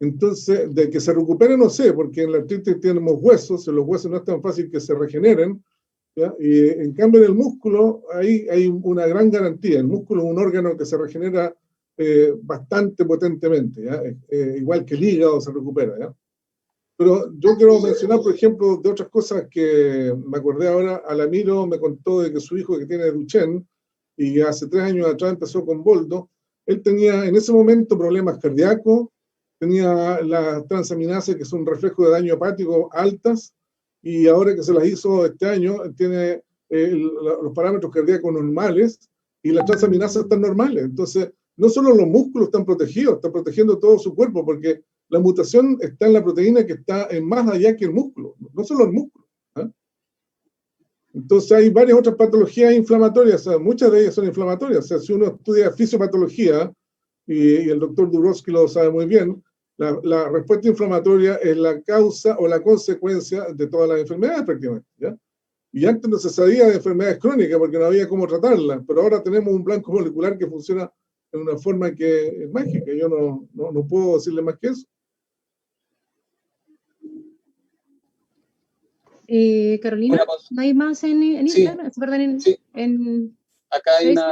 S1: Entonces, de que se recupere no sé, porque en la artritis tenemos huesos, y los huesos no es tan fácil que se regeneren, ¿ya? Y en cambio en el músculo ahí hay una gran garantía. El músculo es un órgano que se regenera bastante potentemente, ¿ya? Igual que el hígado se recupera, ¿ya? Pero yo quiero mencionar, por ejemplo, de otras cosas que me acordé ahora. Alamiro me contó de que su hijo, que tiene Duchenne, y hace 3 años atrás empezó con boldo, él tenía en ese momento problemas cardíacos, tenía las transaminases, que son un reflejo de daño hepático, altas, y ahora que se las hizo este año, tiene los parámetros cardíacos normales, y las transaminasas están normales. Entonces, no solo los músculos están protegidos, están protegiendo todo su cuerpo, porque la mutación está en la proteína que está en más allá que el músculo, no solo el músculo. Entonces hay varias otras patologías inflamatorias, o sea, muchas de ellas son inflamatorias. O sea, si uno estudia fisiopatología, y el doctor Dubrovsky lo sabe muy bien, la respuesta inflamatoria es la causa o la consecuencia de todas las enfermedades prácticamente, ¿ya? Y antes no se sabía de enfermedades crónicas porque no había cómo tratarlas, pero ahora tenemos un blanco molecular que funciona de una forma que es mágica. Yo no puedo decirle más que eso.
S2: Carolina, ¿no hay más en
S3: Sí,
S2: Instagram? Perdón,
S3: sí. Acá hay
S2: Facebook.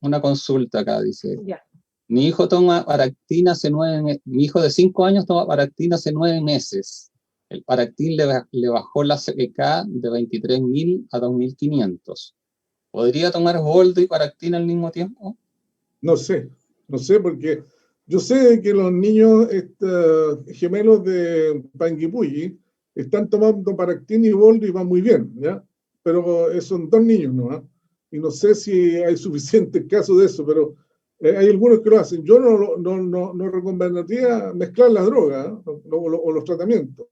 S3: una consulta acá, dice.
S2: Ya.
S3: Mi hijo toma Paractin hace mi hijo de 5 años toma Paractin hace 9 meses. El Paractin le bajó la CPK de 23.000 a 2.500. ¿Podría tomar Voldo y Paractin al mismo tiempo?
S1: No sé porque yo sé que los niños gemelos de Panguipulli están tomando Paractin y Voldo y van muy bien, ¿ya? Pero son 2 niños, ¿no? Y no sé si hay suficientes casos de eso, pero hay algunos que lo hacen. Yo no recomendaría mezclar las drogas, o los tratamientos,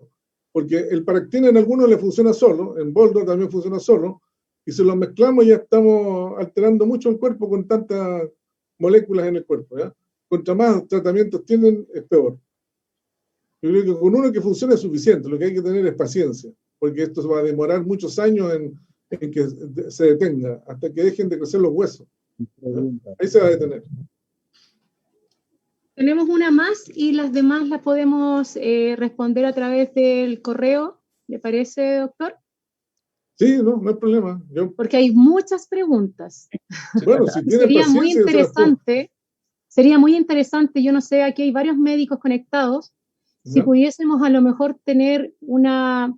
S1: porque el Paractin en algunos le funciona solo, en Voldo también funciona solo, y si los mezclamos ya estamos alterando mucho el cuerpo con tantas moléculas en el cuerpo, ¿ya? Contra más tratamientos tienen, es peor. Yo creo que con uno que funcione es suficiente, lo que hay que tener es paciencia, porque esto va a demorar muchos años en que se detenga, hasta que dejen de crecer los huesos, ¿ya? Ahí se va a detener.
S2: Tenemos una más y las demás las podemos responder a través del correo, ¿le parece, doctor?
S1: Sí, no hay problema.
S2: Porque hay muchas preguntas.
S1: Bueno, si tienen
S2: Sería muy
S1: paciencia,
S2: sería muy interesante, yo no sé, aquí hay varios médicos conectados, si pudiésemos a lo mejor tener una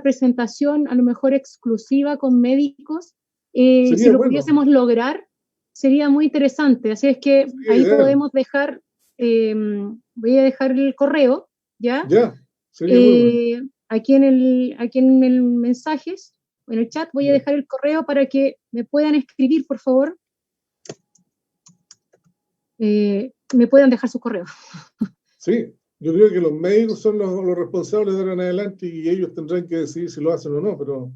S2: presentación a lo mejor exclusiva con médicos, si lo pudiésemos lograr, sería muy interesante. Así es que ahí podemos dejar, voy a dejar el correo, ¿ya?
S1: Sería muy bueno.
S2: Aquí en el mensajes, en el chat, voy a dejar el correo para que me puedan escribir, por favor. Me puedan dejar su correo.
S1: Sí, yo creo que los médicos son los responsables de ahora en adelante y ellos tendrán que decidir si lo hacen o no, pero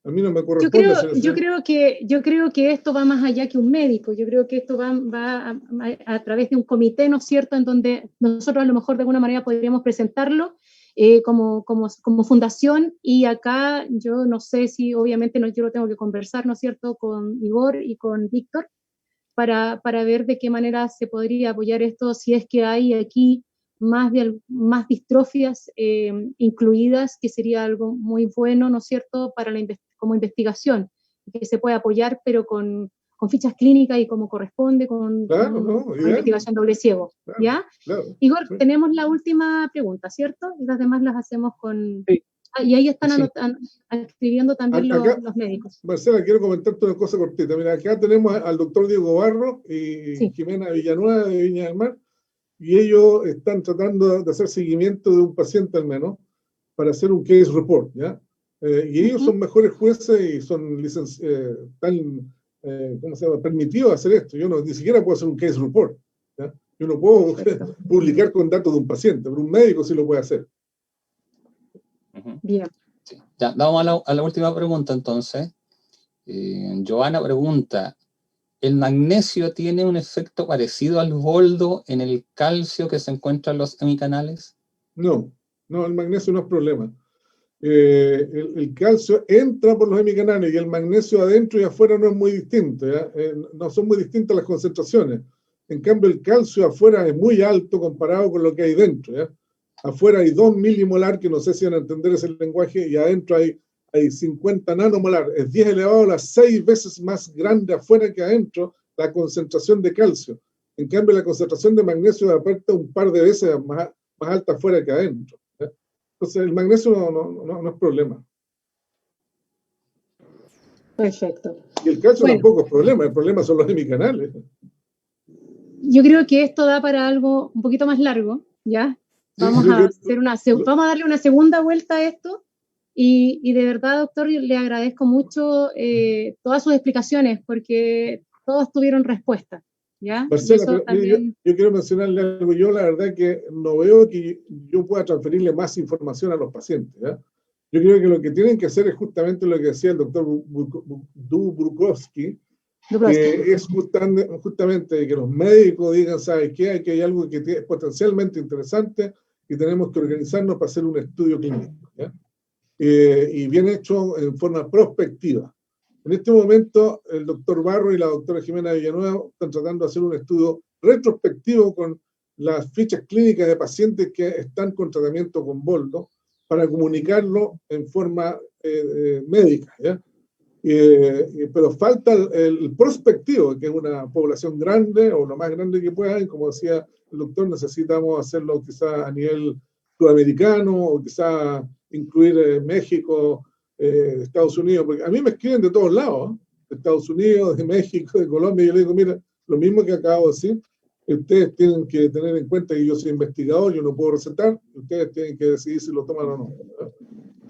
S1: a mí no me corresponde hacer eso.
S2: Yo creo que esto va más allá que un médico. Yo creo que esto va a través de un comité, ¿no es cierto?, en donde nosotros a lo mejor de alguna manera podríamos presentarlo como fundación, y acá yo no sé si obviamente yo lo tengo que conversar, ¿no es cierto?, con Igor y con Víctor para ver de qué manera se podría apoyar esto, si es que hay aquí más distrofias incluidas, que sería algo muy bueno, ¿no es cierto?, para como investigación, que se puede apoyar, pero con fichas clínicas y como corresponde, con investigación doble ciego, ¿ya?
S1: Claro,
S2: Igor, tenemos la última pregunta, ¿cierto? Y las demás las hacemos con... Sí. Y ahí están escribiendo también los médicos.
S1: Marcela, quiero comentarte una cosa cortita. Mira, acá tenemos al doctor Diego Barro y Jimena Villanueva de Viña del Mar, y ellos están tratando de hacer seguimiento de un paciente al menos para hacer un case report, ¿ya? Y ellos son mejores jueces y son ¿cómo se llama?, permitidos hacer esto. Yo ni siquiera puedo hacer un case report, ¿ya? Yo no puedo publicar con datos de un paciente, pero un médico sí lo puede hacer.
S2: Bien.
S3: Sí. Ya, vamos a la última pregunta entonces. Joana pregunta, ¿el magnesio tiene un efecto parecido al boldo en el calcio que se encuentra en los hemicanales?
S1: No, el magnesio no es problema. El calcio entra por los hemicanales y el magnesio adentro y afuera no es muy distinto, ¿ya? No son muy distintas las concentraciones. En cambio, el calcio afuera es muy alto comparado con lo que hay dentro, ¿ya? Afuera hay 2 milimolar, que no sé si van a entender ese lenguaje, y adentro hay 50 nanomolar. Es 10 elevado a las 6 veces más grande afuera que adentro la concentración de calcio. En cambio, la concentración de magnesio es aparte un par de veces más alta afuera que adentro, ¿ya? Entonces, el magnesio no es problema.
S2: Perfecto.
S1: Y el calcio tampoco es problema, el problema son los hemicanales.
S2: Yo creo que esto da para algo un poquito más largo, ¿ya? Vamos a darle una segunda vuelta a esto, y de verdad, doctor, le agradezco mucho todas sus explicaciones, porque todos tuvieron respuesta, ¿ya?
S1: Marcela,
S2: Y eso
S1: pero, mire,
S2: también...
S1: yo quiero mencionarle algo. Yo la verdad que no veo que yo pueda transferirle más información a los pacientes, ¿ya? Yo creo que lo que tienen que hacer es justamente lo que decía el doctor Dubrukovsky, que es justamente que los médicos digan, ¿sabes qué? Aquí hay algo que es potencialmente interesante y tenemos que organizarnos para hacer un estudio clínico, ¿ya? Y bien hecho en forma prospectiva. En este momento, el doctor Barro y la doctora Jimena Villanueva están tratando de hacer un estudio retrospectivo con las fichas clínicas de pacientes que están con tratamiento con boldo para comunicarlo en forma médica, ¿ya? Pero falta el prospectivo, que es una población grande o lo más grande que pueda, y como decía el doctor, necesitamos hacerlo quizá a nivel sudamericano o quizá incluir México, Estados Unidos, porque a mí me escriben de todos lados, ¿eh? De Estados Unidos, de México, de Colombia, y yo le digo, mira, lo mismo que acabo de decir, ustedes tienen que tener en cuenta que yo soy investigador, yo no puedo recetar, ustedes tienen que decidir si lo toman o no,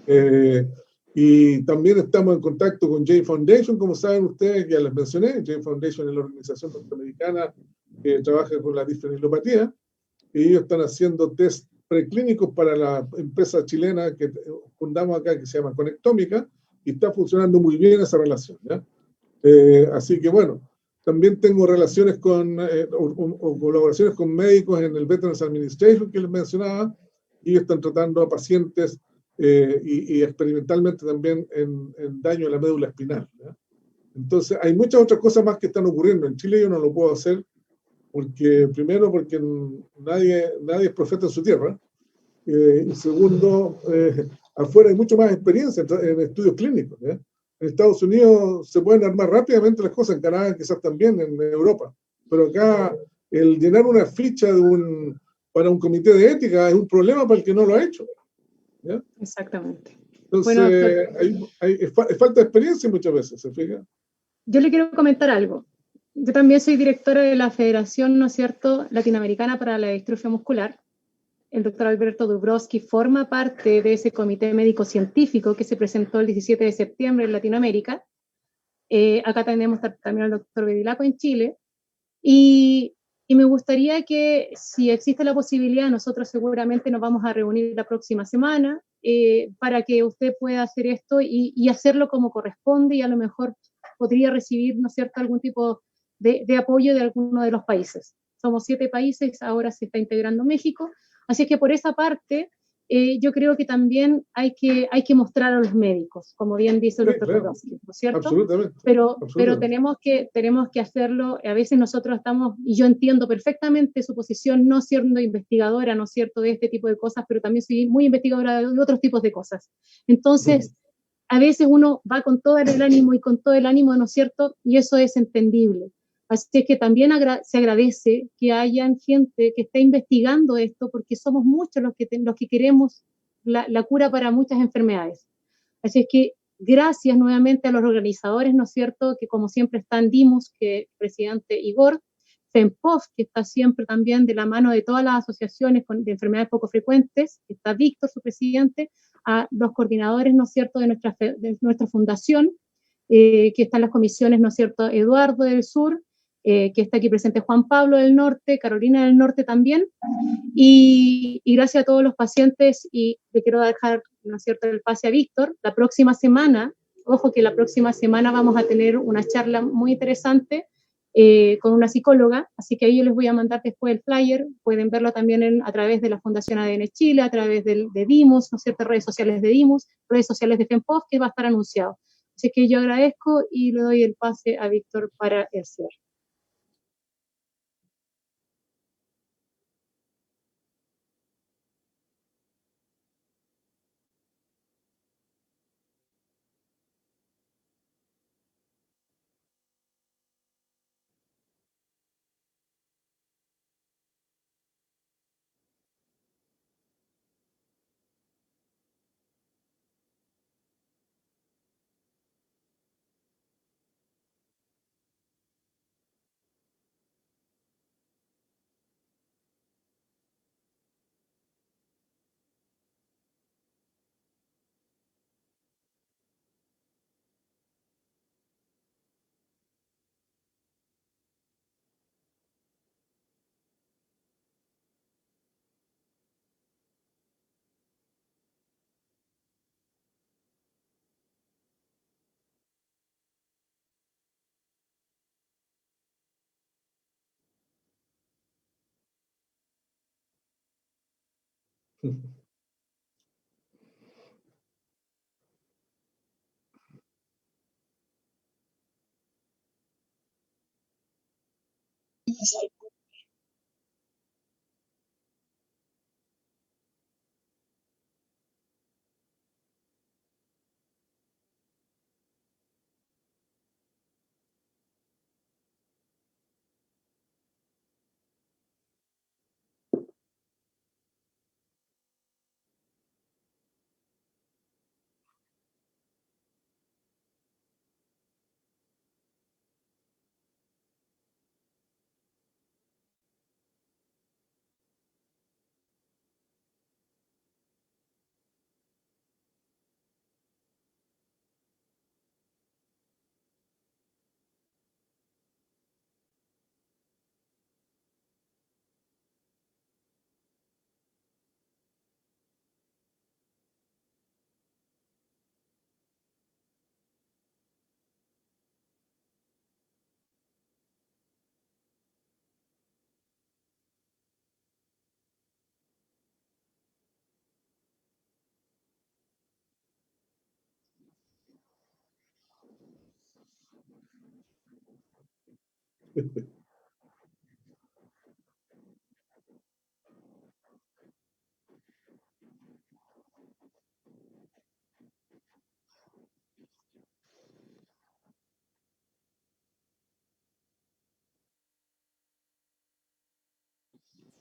S1: ¿eh? Y también estamos en contacto con J Foundation, como saben ustedes, ya les mencioné. J Foundation es la organización norteamericana que trabaja con la disfenilopatía, y ellos están haciendo test preclínicos para la empresa chilena que fundamos acá, que se llama Conectómica, y está funcionando muy bien esa relación, ¿ya? Así que bueno, también tengo relaciones con, o colaboraciones con médicos en el Veterans Administration que les mencionaba, y están tratando a pacientes y experimentalmente también en daño a la médula espinal, ¿ya? Entonces, hay muchas otras cosas más que están ocurriendo. En Chile yo no lo puedo hacer, porque primero, porque nadie es profeta en su tierra, y segundo, afuera hay mucho más experiencia en estudios clínicos, ¿ya? En Estados Unidos se pueden armar rápidamente las cosas, en Canadá quizás también, en Europa, pero acá el llenar una ficha para un comité de ética es un problema para el que no lo ha hecho, ¿ya?
S2: Exactamente. Bueno,
S1: Entonces,
S2: doctor,
S1: es falta de experiencia muchas veces, ¿se fija?
S2: yo le quiero comentar algo. Yo también soy directora de la Federación, ¿no es cierto?, Latinoamericana para la Distrofia Muscular. El doctor Alberto Dubrovsky forma parte de ese comité médico-científico que se presentó el 17 de septiembre en Latinoamérica. Acá tenemos también al doctor Bevilacqua en Chile. Y me gustaría que, si existe la posibilidad, nosotros seguramente nos vamos a reunir la próxima semana para que usted pueda hacer esto y hacerlo como corresponde, y a lo mejor podría recibir, ¿no es cierto?, algún tipo de apoyo de alguno de los países. Somos 7 países, ahora se está integrando México, así que por esa parte yo creo que también hay que mostrar a los médicos, como bien dice el
S1: Sí,
S2: doctor
S1: claro,
S2: Podolsky, ¿no es cierto?
S1: absolutamente,
S2: Pero
S1: absolutamente.
S2: tenemos que hacerlo. A veces nosotros estamos, y yo entiendo perfectamente su posición, no siendo investigadora, ¿no es cierto?, de este tipo de cosas, pero también soy muy investigadora de otros tipos de cosas. Entonces, a veces uno va con todo el ánimo y con todo el ánimo, ¿no es cierto?, y eso es entendible. Así es que también se agradece que hayan gente que esté investigando esto, porque somos muchos los que queremos la cura para muchas enfermedades. Así es que gracias nuevamente a los organizadores, ¿no es cierto?, que como siempre están DIMUS, que es el presidente Igor, FEMPOF, que está siempre también de la mano de todas las asociaciones de enfermedades poco frecuentes, que está Víctor, su presidente, a los coordinadores, ¿no es cierto?, de nuestra fundación, que están las comisiones, ¿no es cierto?, Eduardo del Sur, que está aquí presente Juan Pablo del Norte, Carolina del Norte también, y gracias a todos los pacientes. Y le quiero dejar, ¿no es cierto?, el pase a Víctor. La próxima semana, ojo que la próxima semana vamos a tener una charla muy interesante con una psicóloga, así que ahí yo les voy a mandar después el flyer, pueden verlo también a través de la Fundación ADN Chile, a través de DIMUS, ¿no es cierto?, redes sociales de DIMUS, redes sociales de FEMPOF, que va a estar anunciado. Así que yo agradezco y le doy el pase a Víctor para el cierre.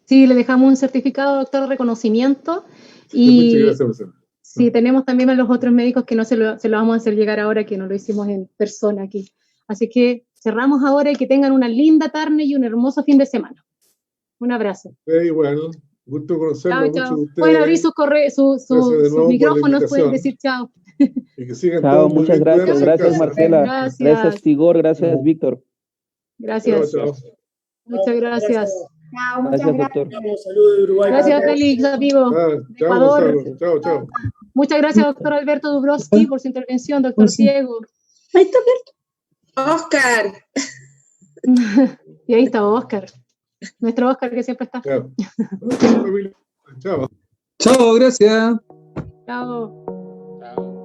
S2: Sí, le dejamos un certificado, doctor, de reconocimiento.
S1: Muchas
S2: Y
S1: gracias, profesor.
S2: sí, tenemos también a los otros médicos que no se lo vamos a hacer llegar ahora, que no lo hicimos en persona aquí. Así que cerramos ahora y que tengan una linda tarde y un hermoso fin de semana. Un abrazo.
S1: Igual, gusto conocerlo
S2: Chao,
S1: mucho
S2: chao.
S1: de ustedes.
S2: Pueden abrir sus
S1: Gracias de
S2: sus
S1: nuevo por la
S2: micrófonos, pueden
S1: invitación.
S2: decir chao.
S1: Y que sigan
S7: Chao,
S1: todos muy
S7: muchas
S1: bien,
S7: gracias.
S1: cuídense en
S7: Gracias,
S1: casa.
S7: Marcela.
S2: Gracias.
S7: Gracias, Tigor. Gracias, Víctor.
S1: Chao,
S2: Gracias.
S1: chao.
S2: Muchas gracias.
S4: Chao, muchas
S7: Gracias,
S4: gracias.
S7: doctor.
S8: Saludos de Uruguay.
S2: Gracias, Félix, amigo.
S1: Ah,
S2: de
S1: chao,
S2: Ecuador.
S1: Gonzalo. Chao, chao.
S2: Muchas gracias, doctor Alberto Dubrowski, por su intervención, doctor Diego.
S4: Ahí está Alberto. Oscar.
S2: Y ahí está Oscar, nuestro Oscar que siempre está.
S1: Chao. Chao.
S9: Chao, gracias.
S2: Chao.
S3: Chao.